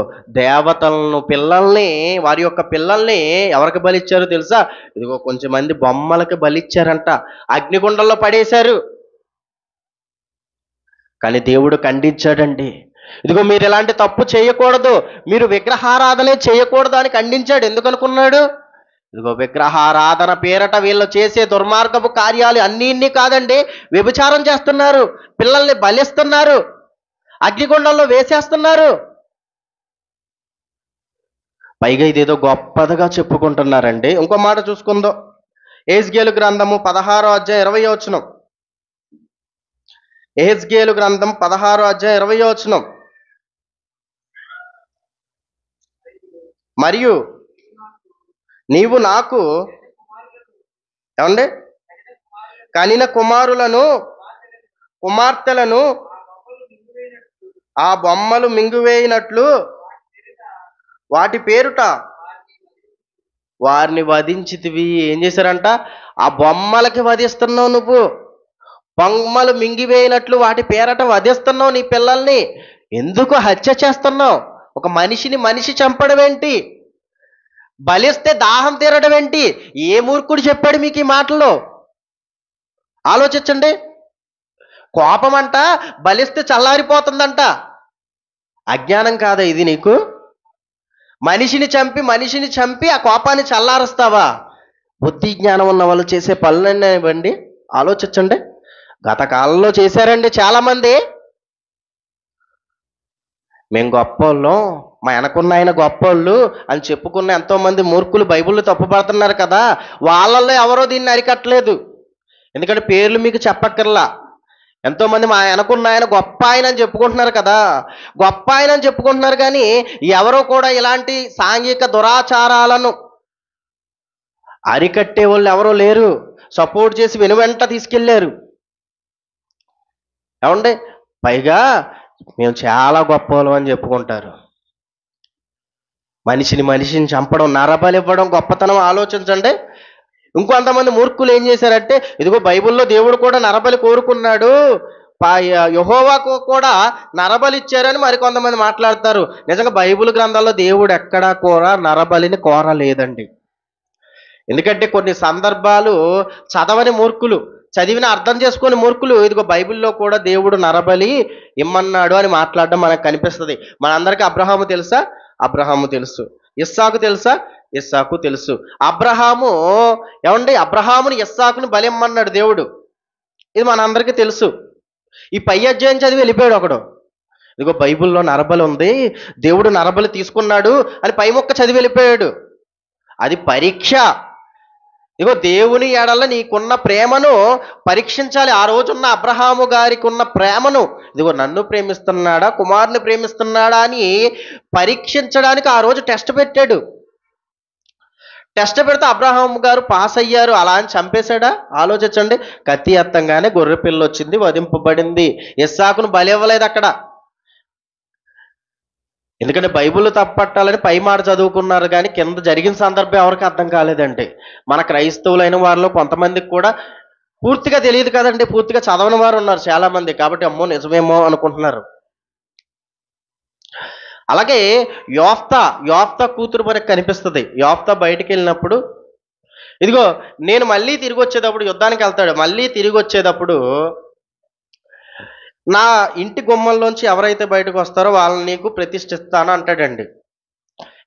దేవతలను పిల్లల్ని, వారి యొక్క పిల్లల్ని ఎవరికి బలిచ్చారో తెలుసా? ఇదిగో కొంచెం మంది బొమ్మలకి బలిచ్చారంట, అగ్నిగుండంలో పడేశారు. కానీ దేవుడు ఖండించాడండి. ఇదిగో మీరు ఇలాంటి తప్పు చేయకూడదు, మీరు విగ్రహారాధనే చేయకూడదు అని ఖండించాడు. ఎందుకు అనుకున్నాడు? ఇదిగో విగ్రహారాధన పేరట వీళ్ళు చేసే దుర్మార్గపు కార్యాలు అన్నీ కాదండి, వ్యభిచారం చేస్తున్నారు, పిల్లల్ని బలిస్తున్నారు, అగ్నిగుండంలో వేసేస్తున్నారు. పైగా ఇదేదో గొప్పదిగా చెప్పుకుంటున్నారండి. ఇంకో మాట చూసుకుందాం. యెహెజ్కేలు గ్రంథము 16 అధ్యాయం 20 వచనం. యెహెజ్కేలు గ్రంథం 16 అధ్యాయం 20 వచనం. మరియు నీవు నాకు ఏమండి కనిన కుమార్తెలను ఆ బొమ్మలు మింగువేయినట్లు వాటి పేరుట వారిని వధించితివి. ఏం చేశారంట? ఆ బొమ్మలకి వధిస్తున్నావు నువ్వు, బొమ్మలు మింగివేయినట్లు వాటి పేరట వధిస్తున్నావు నీ పిల్లల్ని. ఎందుకు హత్య చేస్తున్నావు? ఒక మనిషి చంపడం ఏంటి? బలిస్తే దాహం తీరడం ఏంటి? ఏ మూర్ఖుడు చెప్పాడు మీకు ఈ మాటలు? ఆలోచించండి. కోపం అంట బలిస్తే చల్లారిపోతుందంట. అజ్ఞానం కాదా ఇది నీకు? మనిషిని చంపి ఆ కోపాన్ని చల్లారుస్తావా? బుద్ధి జ్ఞానం ఉన్న వాళ్ళు చేసే పనులన్నీ ఇవ్వండి. ఆలోచించండి. గత కాలంలో చేశారండి చాలామంది. మేము గొప్పోళ్ళం, మా వెనకున్న ఆయన గొప్పోళ్ళు అని చెప్పుకున్న ఎంతోమంది మూర్ఖులు బైబిల్లో తప్పుపడుతున్నారు కదా, వాళ్ళల్లో ఎవరో దీన్ని అరికట్టలేదు. ఎందుకంటే పేర్లు మీకు చెప్పక్కర్లా. ఎంతోమంది మా వెనకున్న ఆయన గొప్ప ఆయన అని చెప్పుకుంటున్నారు కదా, గొప్ప ఆయన అని చెప్పుకుంటున్నారు. కానీ ఎవరో కూడా ఇలాంటి సాంఘిక దురాచారాలను అరికట్టే వాళ్ళు ఎవరో లేరు. సపోర్ట్ చేసి వెనువెంట తీసుకెళ్లారు. ఏమండి? పైగా మేము చాలా గొప్ప వాళ్ళం అని చెప్పుకుంటారు. మనిషిని చంపడం, నరబలి ఇవ్వడం గొప్పతనం ఆలోచించండి. ఇంకొంతమంది మూర్ఖులు ఏం చేశారంటే, ఇదిగో బైబిల్లో దేవుడు కూడా నరబలి కోరుకున్నాడు, యెహోవాకు కూడా నరబలి ఇచ్చారని మరికొంతమంది మాట్లాడతారు. నిజంగా బైబిల్ గ్రంథాల్లో దేవుడు ఎక్కడా కూడా నరబలిని కోరలేదండి. ఎందుకంటే కొన్ని సందర్భాలు చదవని మూర్ఖులు, చదివిన అర్థం చేసుకొని మూర్ఖులు ఇదిగో బైబిల్లో కూడా దేవుడు నరబలి ఇమ్మన్నాడు అని మాట్లాడడం మనకు కనిపిస్తుంది. మనందరికీ అబ్రహాము తెలుసా? అబ్రహాము తెలుసు. ఇస్సాకు తెలుసా? ఇస్సాకు తెలుసు. అబ్రహాముని ఇస్సాకుని బలి ఇమ్మన్నాడు దేవుడు. ఇది మనందరికీ తెలుసు. ఈ పై అధ్యాయం చదివి వెళ్ళిపోయాడు ఒకడు. ఇదిగో బైబిల్లో నరబలి ఉంది, దేవుడు నరబలి తీసుకున్నాడు అని పై మొక్క చదివి వెళ్ళిపోయాడు. అది పరీక్ష. ఇదిగో దేవుని ఎడల నీకున్న ప్రేమను పరీక్షించాలి. ఆ రోజున్న అబ్రహాము గారికి ఉన్న ప్రేమను, ఇదిగో నన్ను ప్రేమిస్తున్నాడా, కుమారుని ప్రేమిస్తున్నాడా అని పరీక్షించడానికి ఆ రోజు టెస్ట్ పెట్టాడు. టెస్ట్ పెడితే అబ్రహాము గారు పాస్ అయ్యారు. అలా అని చంపేశాడా? ఆలోచించండి. కత్తి ఎత్తంగానే గొర్రె పిల్ల వచ్చింది, వధింపబడింది. ఇస్సాకును బలి ఇవ్వలేదు అక్కడ. ఎందుకంటే బైబిల్ తప్పట్టాలని పై మాట చదువుకున్నారు, కానీ కింద జరిగిన సందర్భం ఎవరికి అర్థం కాలేదండి. మన క్రైస్తవులైన వారిలో కొంతమందికి కూడా పూర్తిగా తెలియదు కదండి, పూర్తిగా చదవని వారు ఉన్నారు చాలామంది. కాబట్టి అమ్మో నిజమేమో అనుకుంటున్నారు. అలాగే యోఫ్తా కూతురు మనకు కనిపిస్తుంది. యోఫ్తా బయటికి వెళ్ళినప్పుడు, ఇదిగో నేను మళ్ళీ తిరిగి వచ్చేటప్పుడు, యుద్ధానికి వెళ్తాడు, మళ్ళీ తిరిగి వచ్చేటప్పుడు నా ఇంటి గుమ్మంలోంచి ఎవరైతే బయటకు వస్తారో వాళ్ళని నీకు ప్రతిష్ఠిస్తాను అంటాడండి.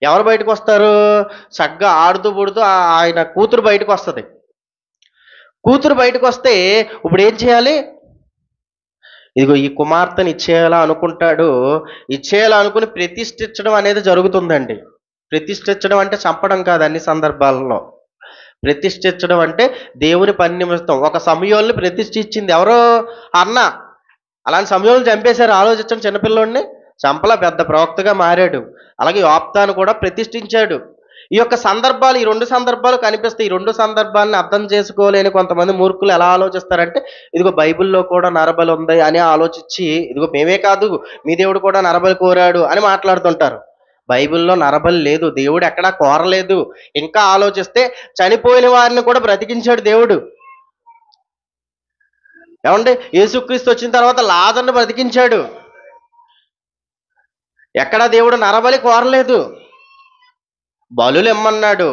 ఎవరు బయటకు వస్తారు? చక్కగా ఆడుతూ పుడుతూ ఆయన కూతురు బయటకు వస్తుంది. కూతురు బయటకు వస్తే ఇప్పుడు ఏం చేయాలి? ఇదిగో ఈ కుమార్తెని ఇచ్చేయాలా అనుకుంటాడు. ఇచ్చేయాలా అనుకుని ప్రతిష్ఠించడం అనేది జరుగుతుందండి. ప్రతిష్ఠించడం అంటే చంపడం కాదు అన్ని సందర్భాలలో. ప్రతిష్ఠించడం అంటే దేవుని పని నిమిత్తం. ఒక సమూయేలుని ప్రతిష్ఠించింది ఎవరో? అన్న. అలాంటి సమూయేలుని చంపేశారు. ఆలోచించండి, చిన్నపిల్లోడిని చంపలా, పెద్ద ప్రవక్తగా మారాడు. అలాగే యోప్తాను కూడా ప్రతిష్ఠించాడు. ఈ యొక్క సందర్భాలు, ఈ 2 సందర్భాలు కనిపిస్తాయి. ఈ 2 సందర్భాలను అర్థం చేసుకోలేని కొంతమంది మూర్ఖులు ఎలా ఆలోచిస్తారంటే, ఇదిగో బైబిల్‌లో కూడా నరబలి ఉంది అని ఆలోచించి, ఇదిగో మేమే కాదు మీ దేవుడు కూడా నరబలి కోరాడు అని మాట్లాడుతుంటారు. బైబిల్‌లో నరబలి లేదు. దేవుడు ఎక్కడా కోరలేదు. ఇంకా ఆలోచిస్తే చనిపోయిన వారిని కూడా బ్రతికించాడు దేవుడు. ఏమండి? యేసుక్రీస్తు వచ్చిన తర్వాత లాజర్‌ని బ్రతికించాడు. ఎక్కడా దేవుడు నరబలి కోరలేదు. బలులు ఇమ్మన్నాడు.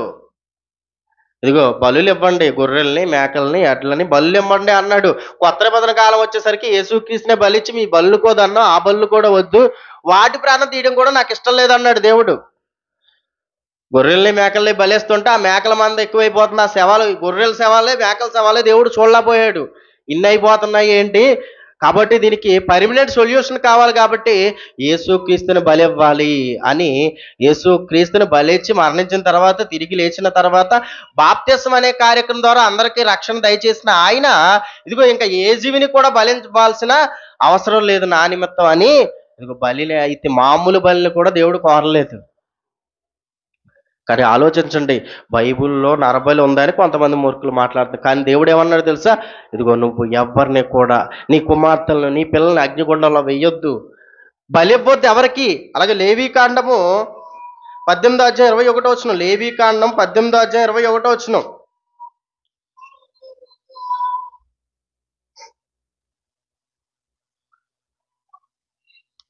ఇదిగో బలులు ఇవ్వండి, గొర్రెల్ని, మేకల్ని, ఎడ్లని బలులు ఇవ్వండి అన్నాడు. కొత్త నిబంధన కాలం వచ్చేసరికి యేసుక్రీస్తునే బలిచ్చి మీ బలులు కోదన్నా, ఆ బలులు కూడా వద్దు, వాటి ప్రాణం తీయడం కూడా నాకు ఇష్టం లేదన్నాడు దేవుడు. గొర్రెల్ని, మేకల్ని బలేస్తుంటే ఆ మేకల మంద ఎక్కువైపోతుంది. ఆ శవాలు, గొర్రెల శవాలే, మేకల శవాలే దేవుడు చూడలేకపోయాడు. ఇన్ని అయిపోతున్నాయి ఏంటి? కాబట్టి దీనికి పర్మనెంట్ సొల్యూషన్ కావాలి. కాబట్టి యేసుక్రీస్తుని బలివ్వాలి అని యేసుక్రీస్తుని బలిచ్చి మరణించిన తర్వాత, తిరిగి లేచిన తర్వాత బాప్తిస్మం అనే కార్యక్రమం ద్వారా అందరికీ రక్షణ దయచేసిన ఆయన, ఇదిగో ఇంకా ఏ జీవిని కూడా బలించవలసిన అవసరం లేదు నా నిమిత్తం అని, ఇదిగో బలిని అయితే మామూలు బలిని కూడా దేవుడు కోరలేదు. కానీ ఆలోచించండి, బైబిల్లో నరబలి ఉందని కొంతమంది మూర్ఖులు మాట్లాడుతారు. కానీ దేవుడు ఏమన్నాడు తెలుసా? ఇదిగో నువ్వు ఎవరిని కూడా, నీ కుమార్తెలను, నీ పిల్లల్ని అగ్నిగుండంలో వెయ్యొద్దు, బలి ఇవ్వద్దు ఎవరికి. అలాగే లేవీకాండము 18 అధ్యాయం 21 లేవీకాండం 18 అధ్యాయం 21.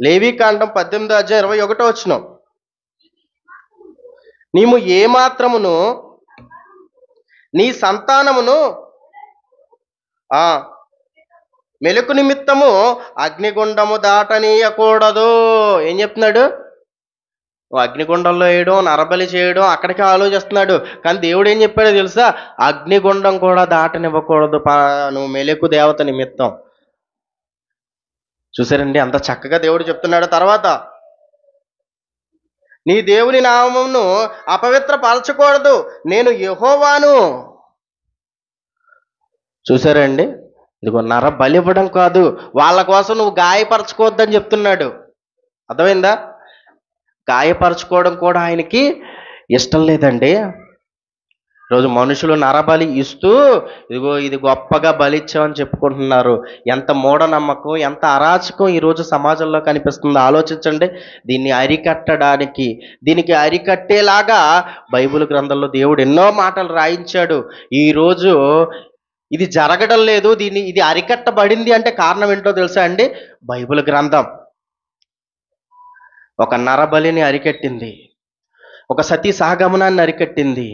లేవీకాండం 18 అధ్యాయం 21. నీవు ఏమాత్రమును నీ సంతానమును ఆ మెలకు నిమిత్తము అగ్నిగుండము దాటనీయకూడదు. ఏం చెప్తున్నాడు? నువ్వు అగ్నిగుండంలో వేయడం, నరబలి చేయడం అక్కడికి ఆలోచిస్తున్నాడు. కానీ దేవుడు ఏం చెప్పాడో తెలుసా? అగ్నిగుండం కూడా దాటనివ్వకూడదు నువ్వు మెలకు దేవత నిమిత్తం. చూసారండి అంత చక్కగా దేవుడు చెప్తున్నాడు. తర్వాత, నీ దేవుని నామమును అపవిత్రపరచకూడదు, నేను యెహోవాను. చూసారండి? ఇదిగో నర బలి ఇవ్వడం కాదు, వాళ్ళ కోసం నువ్వు గాయపరచుకోవద్దని చెప్తున్నాడు. అర్థమైందా? గాయపరచుకోవడం కూడా ఆయనకి ఇష్టం లేదండి. ఈరోజు మనుషులు నరబలి ఇస్తూ, ఇదిగో ఇది గొప్పగా బలిచ్చామని చెప్పుకుంటున్నారు. ఎంత మూఢనమ్మకం, ఎంత అరాచకం ఈరోజు సమాజంలో కనిపిస్తుందో ఆలోచించండి. దీన్ని అరికట్టడానికి, దీనికి అరికట్టేలాగా బైబిల్ గ్రంథంలో దేవుడు ఎన్నో మాటలు రాయించాడు. ఈరోజు ఇది జరగడం లేదు, ఇది అరికట్టబడింది అంటే కారణం ఏంటో తెలుసా అండి? బైబిల్ గ్రంథం ఒక నరబలిని అరికట్టింది, ఒక సతీ సహగమనాన్ని అరికట్టింది,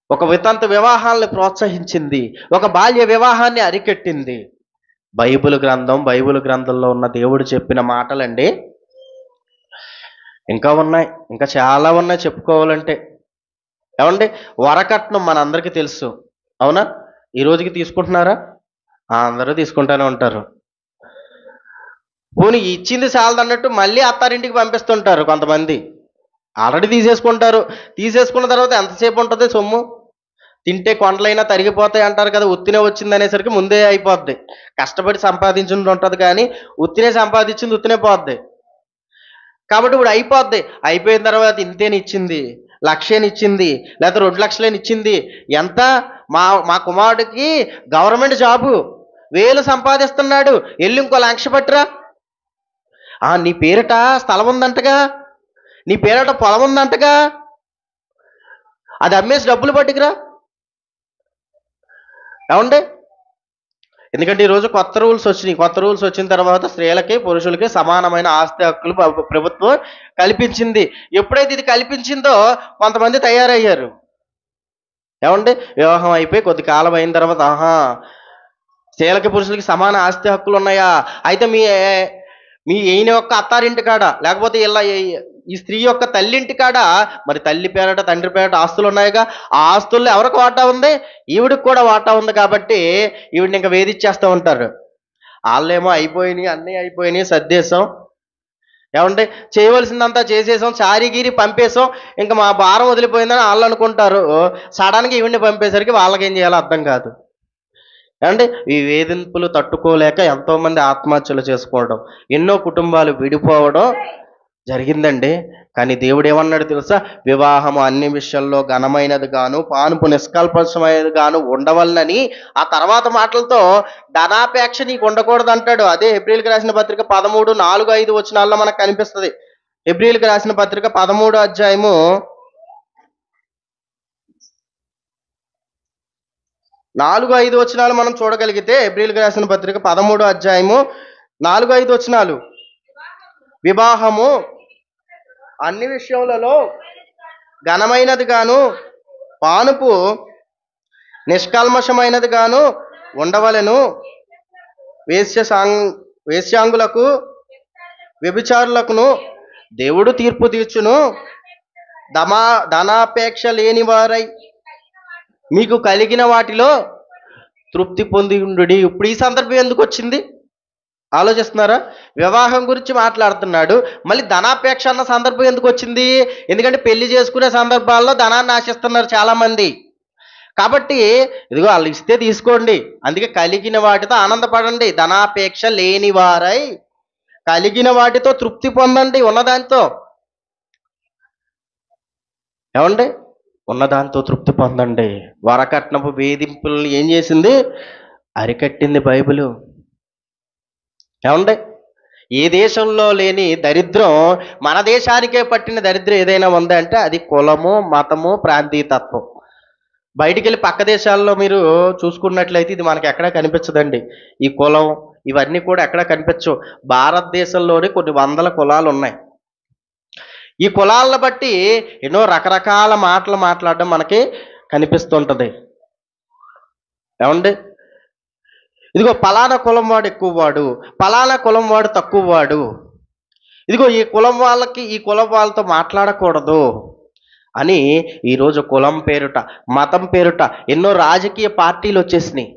ఒక వితంతు వివాహాలను ప్రోత్సహించింది, ఒక బాల్య వివాహాన్ని అరికట్టింది. బైబిల్ గ్రంథంలో ఉన్న దేవుడు చెప్పిన మాటలండి. ఇంకా ఉన్నాయి, ఇంకా చాలా ఉన్నాయి చెప్పుకోవాలంటే. ఏమండి? వరకట్నం మనందరికీ తెలుసు, అవునా? ఈ రోజుకి తీసుకుంటున్నారా? అందరూ తీసుకుంటూనే ఉంటారు. పోనీ ఇచ్చింది చాలదన్నట్టు మళ్ళీ అత్తారింటికి పంపిస్తుంటారు కొంతమంది. ఆల్రెడీ తీసేసుకుంటారు. తీసేసుకున్న తర్వాత ఎంతసేపు ఉంటుంది సొమ్ము? తింటే కొండలైనా తరిగిపోతాయి అంటారు కదా. ఉత్తినే వచ్చింది అనేసరికి ముందే అయిపోద్ది. కష్టపడి సంపాదించింది ఉంటుంది కానీ ఉత్తినే సంపాదించింది ఉత్తినే పోద్ది. కాబట్టి ఇప్పుడు అయిపోద్ది. అయిపోయిన తర్వాత ఇంతేని ఇచ్చింది, లక్షని ఇచ్చింది, లేకపోతే 2 లక్షలని ఇచ్చింది. ఎంత? మా కుమారుడికి గవర్నమెంట్ జాబు, 1000 సంపాదిస్తున్నాడు, వెళ్ళి ఇంకో 1,00,000 పట్టురా. నీ పేరిట స్థలం ఉందంటగా, నీ పేరిట పొలం ఉందంటగా, అది అమ్మేసి డబ్బులు పట్టుకురా. ఏమండి? ఎందుకంటే ఈరోజు కొత్త రూల్స్ వచ్చినాయి. కొత్త రూల్స్ వచ్చిన తర్వాత స్త్రీలకి పురుషులకి సమానమైన ఆస్తి హక్కులు ప్రభుత్వం కల్పించింది. ఎప్పుడైతే ఇది కల్పించిందో కొంతమంది తయారయ్యారు. ఏమండి? వివాహం అయిపోయి కొద్ది కాలం అయిన తర్వాత, స్త్రీలకి పురుషులకి సమాన ఆస్తి హక్కులు ఉన్నాయా? అయితే మీ ఈయన యొక్క అత్తారింటి కాడ, లేకపోతే ఇలా ఈ స్త్రీ యొక్క తల్లింటి కాడ మరి తల్లి పేరట తండ్రి పేరట ఆస్తులు ఉన్నాయిగా. ఆ ఆస్తుల్లో ఎవరికి వాటా ఉంది? ఈవిడికి కూడా వాటా ఉంది. కాబట్టి ఈవిడిని ఇంకా వేధిచ్చేస్తూ ఉంటారు. వాళ్ళేమో అయిపోయినాయి, అన్నీ అయిపోయినాయి, సర్దేశాం. ఏమంటే చేయవలసిందంతా చేసేసాం, చారిగిరి పంపేసాం, ఇంకా మా భారం వదిలిపోయిందని వాళ్ళు అనుకుంటారు. సడన్గా ఈవిడ్ని పంపేసరికి వాళ్ళకేం చేయాలో అర్థం కాదు. ఏమంటే ఈ వేధింపులు తట్టుకోలేక ఎంతోమంది ఆత్మహత్యలు చేసుకోవడం, ఎన్నో కుటుంబాలు విడిపోవడం జరిగిందండి. కానీ దేవుడు ఏమన్నాడు తెలుసా? వివాహము అన్ని విషయాల్లో ఘనమైనది గాను, పానుపు నిష్కల్పమైనది గాను ఉండవలనని. ఆ తర్వాత మాటలతో ధనాపేక్ష నీకు ఉండకూడదు అంటాడు. అదే హెబ్రీయులకు రాసిన పత్రిక 13, 4, 5 వచనాల్లో మనకు కనిపిస్తుంది. హెబ్రీయులకు రాసిన పత్రిక 13వ అధ్యాయము 4, 5 వచనాలు మనం చూడగలిగితే, హెబ్రీయులకు రాసిన పత్రిక 13వ అధ్యాయము 4, 5 వచనాలు. వివాహము అన్ని విషయములలో ఘనమైనది గాను, పానుపు నిష్కల్మషమైనది గాను ఉండవలెను. వేశ్యాంగులకు వ్యభిచారులకును దేవుడు తీర్పు తీర్చును. ధనాపేక్ష లేని వారై మీకు కలిగిన వాటిలో తృప్తి పొంది ఉండుడి. ఇప్పుడు ఈ సందర్భం ఎందుకు వచ్చింది ఆలోచిస్తున్నారా? వివాహం గురించి మాట్లాడుతున్నాడు, మళ్ళీ ధనాపేక్ష అన్న సందర్భం ఎందుకు వచ్చింది? ఎందుకంటే పెళ్లి చేసుకునే సందర్భాల్లో ధనాన్ని ఆశిస్తున్నారు చాలా మంది. కాబట్టి ఇదిగో వాళ్ళు ఇస్తే తీసుకోండి, అందుకే కలిగిన వాటితో ఆనందపడండి. ధనాపేక్ష లేని వారై కలిగిన వాటితో తృప్తి పొందండి. ఉన్నదాంతో ఏమండి, ఉన్నదాంతో తృప్తి పొందండి. వరకట్నపు వేధింపులను ఏం చేసింది? అరికట్టింది బైబిలు. ఏమండి, ఏ దేశంలో లేని దరిద్రం మన దేశానికే పట్టిన దరిద్రం ఏదైనా ఉందంటే అది కులము, మతము, ప్రాంతీయతత్వం. బయటికి వెళ్ళి పక్క దేశాల్లో మీరు చూసుకున్నట్లయితే ఇది మనకి ఎక్కడా కనిపించదండి. ఈ కులం ఇవన్నీ కూడా ఎక్కడా కనిపించవు. భారతదేశంలోనే కొన్ని వందల కులాలు ఉన్నాయి. ఈ కులాలను బట్టి ఎన్నో రకరకాల మాటలు మాట్లాడడం మనకి కనిపిస్తుంటది. ఏమండి, ఇదిగో పలానా కులం వాడు ఎక్కువ వాడు, పలానా కులం వాడు తక్కువ వాడు, ఇదిగో ఈ కులం వాళ్ళకి ఈ కులం వాళ్ళతో మాట్లాడకూడదు అని ఈరోజు కులం పేరుట, మతం పేరుట ఎన్నో రాజకీయ పార్టీలు వచ్చేసినాయి.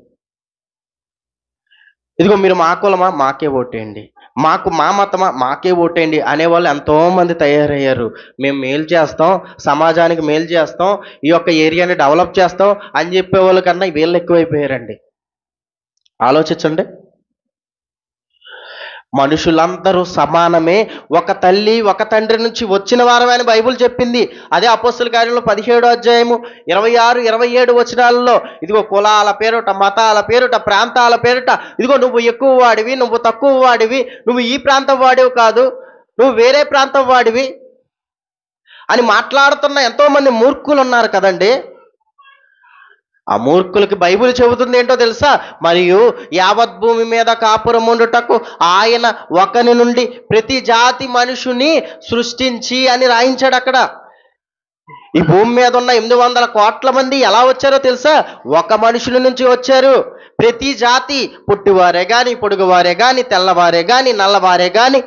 ఇదిగో మీరు మా కులమా మాకే ఓటేయండి, మా మతమా మాకే ఓటేయండి అనేవాళ్ళు ఎంతోమంది తయారయ్యారు. మేము మేలు చేస్తాం, సమాజానికి మేలు చేస్తాం, ఈ యొక్క ఏరియాని డెవలప్ చేస్తాం అని చెప్పేవాళ్ళ కన్నా వీళ్ళు ఎక్కువైపోయారండి. ఆలోచించండి. మనుషులందరూ సమానమే, ఒక తల్లి ఒక తండ్రి నుంచి వచ్చిన వారమే అని బైబిల్ చెప్పింది. అదే అపోస్తల కార్యంలో 17వ అధ్యాయము 26, 27 వచనాలలో ఇదిగో కులాల పేరుట, మతాల పేరుట, ప్రాంతాల పేరుట ఇదిగో నువ్వు ఎక్కువ వాడివి, నువ్వు తక్కువ వాడివి, నువ్వు ఈ ప్రాంతం వాడివి కాదు, నువ్వు వేరే ప్రాంతం వాడివి అని మాట్లాడుతున్న ఎంతోమంది మూర్ఖులు ఉన్నారు కదండి. ఆ మూర్ఖులకి బైబిల్ చెబుతుంది ఏంటో తెలుసా? మరియు యావత్ భూమి మీద కాపురం ఉండుటకు ఆయన ఒకని నుండి ప్రతి జాతి మనుషుని సృష్టించి అని రాయించాడు అక్కడ. ఈ భూమి మీద ఉన్న 800 కోట్ల మంది ఎలా వచ్చారో తెలుసా? ఒక మనుషుల నుంచి వచ్చారు. ప్రతి జాతి, పుట్టివారే గాని, పొడుగువారే గాని, తెల్లవారే గాని, నల్లవారే గాని,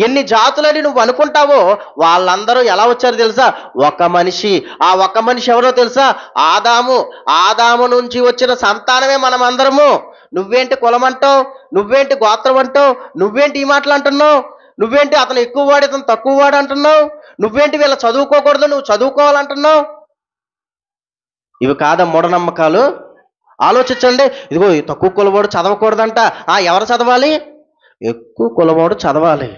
ఎన్ని జాతులని నువ్వు అనుకుంటావో వాళ్ళందరూ ఎలా వచ్చారో తెలుసా? ఒక మనిషి. ఆ ఒక మనిషి ఎవరో తెలుసా? ఆదాము నుంచి వచ్చిన సంతానమే మనం అందరము. నువ్వేంటి కులం అంటావు, నువ్వేంటి గోత్రం అంటావు, నువ్వేంటి ఈ మాటలు అంటున్నావు, నువ్వేంటి అతను ఎక్కువ వాడు అతను తక్కువ వాడు అంటున్నావు, నువ్వేంటి వీళ్ళ చదువుకోకూడదు నువ్వు చదువుకోవాలంటున్నావు. ఇవి కాదా మూఢనమ్మకాలు? ఆలోచించండి. ఇదిగో తక్కువ కులవాడు చదవకూడదంట. ఎవరు చదవాలి? ఎక్కువ కులవాడు చదవాలి.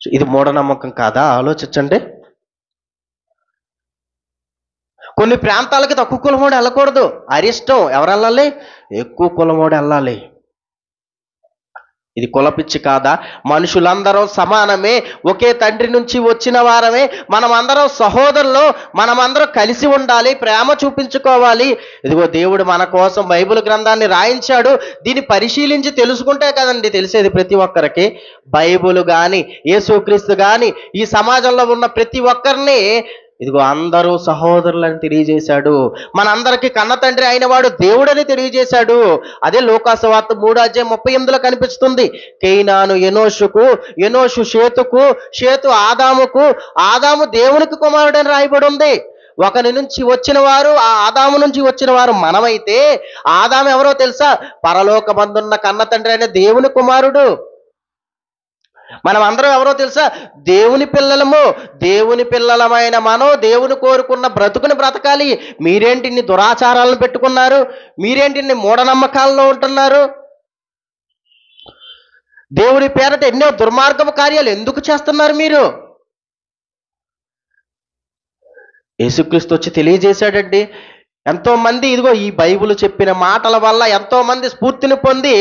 ఇది మూఢనమ్మకం కాదా? ఆలోచించండి. కొన్ని ప్రాంతాలకి తక్కువ కులమోడు వెళ్ళకూడదు, అరిష్టం. ఎవరు వెళ్ళాలి? ఎక్కువ కులమోడు వెళ్ళాలి. ఇది కులపిచ్చి కాదా? మనుషులందరూ సమానమే, ఒకే తండ్రి నుంచి వచ్చిన వారమే, మనమందరం సహోదరులు, మనమందరం కలిసి ఉండాలి, ప్రేమ చూపించుకోవాలి. ఇదిగో దేవుడు మన కోసం బైబిల్ గ్రంథాన్ని రాయించాడు. దీన్ని పరిశీలించి తెలుసుకుంటే కదండి తెలిసేది ప్రతి ఒక్కరికి. బైబిల్ కానీ, యేసుక్రీస్తు కానీ ఈ సమాజంలో ఉన్న ప్రతి ఒక్కరిని ఇదిగో అందరూ సహోదరులని తెలియజేశాడు. మనందరికీ కన్న తండ్రి అయిన వాడు దేవుడని తెలియజేశాడు. అదే లోకాసు వార్త 3వ అధ్యాయం 38లో కనిపిస్తుంది. కేయినాను ఎనోషుకు, ఎనోషు షేతుకు, షేతు ఆదాముకు, ఆదాము దేవునికి కుమారుడని రాయబడి ఉంది. ఒకరి నుంచి వచ్చిన వారు, ఆ ఆదాము నుంచి వచ్చిన వారు మనమైతే, ఆదాము ఎవరో తెలుసా? పరలోకమందున్న కన్న తండ్రి అయిన దేవుని కుమారుడు. మనం అందరం ఎవరో తెలుసా? దేవుని పిల్లలము. దేవుని పిల్లలమైన మనం దేవుని కోరుకున్న బ్రతుకుని బ్రతకాలి. మీరేంటి ఇన్ని దురాచారాలను పెట్టుకున్నారు? మీరేంటి ఇన్ని మూఢనమ్మకాల్లో ఉంటున్నారు? దేవుని పేరట ఎన్నో దుర్మార్గపు కార్యాలు ఎందుకు చేస్తున్నారు మీరు? యేసుక్రీస్తు వచ్చి తెలియజేశాడండి. ఎంతో మంది ఇదిగో ఈ బైబిల్ చెప్పిన మాటల వల్ల ఎంతో మంది స్ఫూర్తిని పొంది,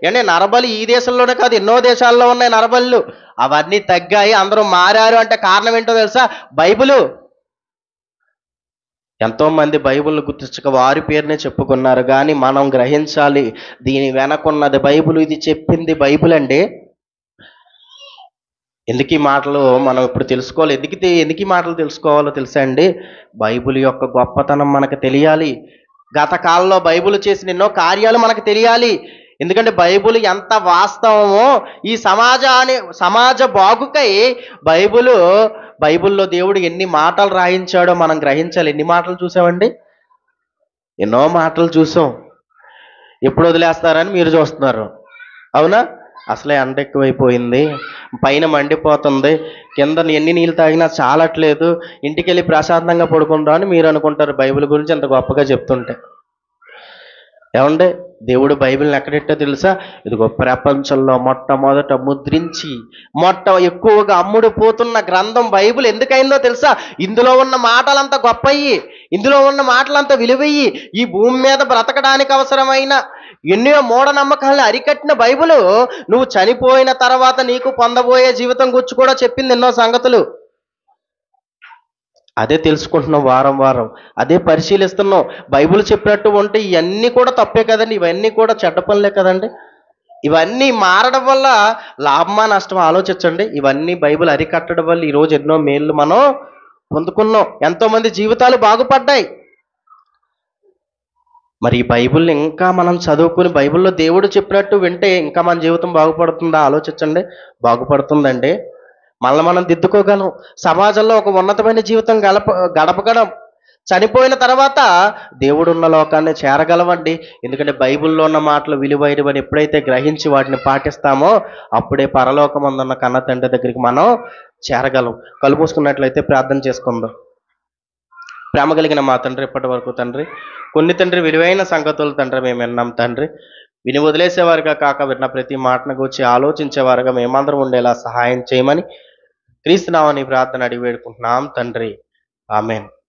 అంటే నరబలి ఈ దేశంలోనే కాదు ఎన్నో దేశాల్లో ఉన్నాయి నరబలులు. అవన్నీ తగ్గాయి, అందరూ మారారు అంటే కారణం ఏంటో తెలుసా? బైబిలు. ఎంతో మంది బైబిల్ని గుర్తించక వారి పేరునే చెప్పుకున్నారు. కానీ మనం గ్రహించాలి, దీని వెనకున్నది బైబిల్, ఇది చెప్పింది బైబిల్ అండి. ఎందుకు ఈ మాటలు మనం ఇప్పుడు తెలుసుకోవాలి? ఎందుకు ఈ మాటలు తెలుసుకోవాలో తెలుసా అండి? బైబిల్ యొక్క గొప్పతనం మనకు తెలియాలి. గత కాలంలో బైబిల్ చేసిన ఎన్నో కార్యాలు మనకు తెలియాలి. ఎందుకంటే బైబిల్ ఎంత వాస్తవమో, ఈ సమాజ బాగుకై బైబిల్లో దేవుడు ఎన్ని మాటలు రాయించాడో మనం గ్రహించాలి. ఎన్ని మాటలు చూసామండి? ఎన్నో మాటలు చూసాం. ఎప్పుడు వదిలేస్తారని మీరు చూస్తున్నారు, అవునా? అసలే ఎండ ఎక్కువైపోయింది, పైన మండిపోతుంది, కింద ఎన్ని నీళ్ళు తాగినా చాలట్లేదు, ఇంటికి వెళ్ళి ప్రశాంతంగా పడుకుంటాం అని మీరు అనుకుంటారు బైబిల్ గురించి అంత గొప్పగా చెప్తుంటే. ఏమంటే దేవుడు బైబిల్ని ఎక్కడెట్టో తెలుసా? ఇదిగో ప్రపంచంలో మొట్టమొదట ముద్రించి ఎక్కువగా అమ్ముడు పోతున్న గ్రంథం బైబిల్ ఎందుకైందో తెలుసా? ఇందులో ఉన్న మాటలంతా గొప్పయి, ఇందులో ఉన్న మాటలంతా విలువయ్యి, ఈ భూమి మీద బ్రతకడానికి అవసరమైన ఎన్నో మూఢనమ్మకాలను అరికట్టిన బైబిలు నువ్వు చనిపోయిన తర్వాత నీకు పొందబోయే జీవితం గురించి కూడా చెప్పింది ఎన్నో సంగతులు. అదే తెలుసుకుంటున్నాం వారం వారం, అదే పరిశీలిస్తున్నాం. బైబిల్ చెప్పినట్టు ఉంటే ఇవన్నీ కూడా తప్పే కదండి, ఇవన్నీ కూడా చెడ్డ పనులే కదండి. ఇవన్నీ మారడం వల్ల లాభమా నష్టమా ఆలోచించండి. ఇవన్నీ బైబిల్ అరికట్టడం వల్ల ఈరోజు ఎన్నో మేళ్ళు మనం పొందుకున్నాం, ఎంతో మంది జీవితాలు బాగుపడ్డాయి. మరి ఈ బైబిల్ని ఇంకా మనం చదువుకుని బైబిల్లో దేవుడు చెప్పినట్టు వింటే ఇంకా మన జీవితం బాగుపడుతుందా? ఆలోచించండి. బాగుపడుతుందండి. మనల్ని మనం దిద్దుకోగలం, సమాజంలో ఒక ఉన్నతమైన జీవితం గడపగలం. చనిపోయిన తర్వాత దేవుడున్న లోకాన్ని చేరగలవండి. ఎందుకంటే బైబిల్లో ఉన్న మాటలు విలువైనవని ఎప్పుడైతే గ్రహించి వాటిని పాటిస్తామో అప్పుడే పరలోకమందున్న కన్న తండ్రి దగ్గరికి మనం చేరగలం. కళ్ళు మూసుకున్నట్లయితే ప్రార్థన చేసుకుందాం. ప్రేమ కలిగిన మా తండ్రి, ఇప్పటి వరకు తండ్రి కొన్ని తండ్రి విలువైన సంగతులు తండ్రి మేము విన్నాం తండ్రి. విని వదిలేసేవారుగా కాక విన్న ప్రతి మాటను గురించి ఆలోచించేవారుగా మేమందరం ఉండేలా సహాయం చేయమని క్రీస్తునామని ప్రార్థన అడిగి వేడుకుంటున్నాం తండ్రి. ఆమేన్.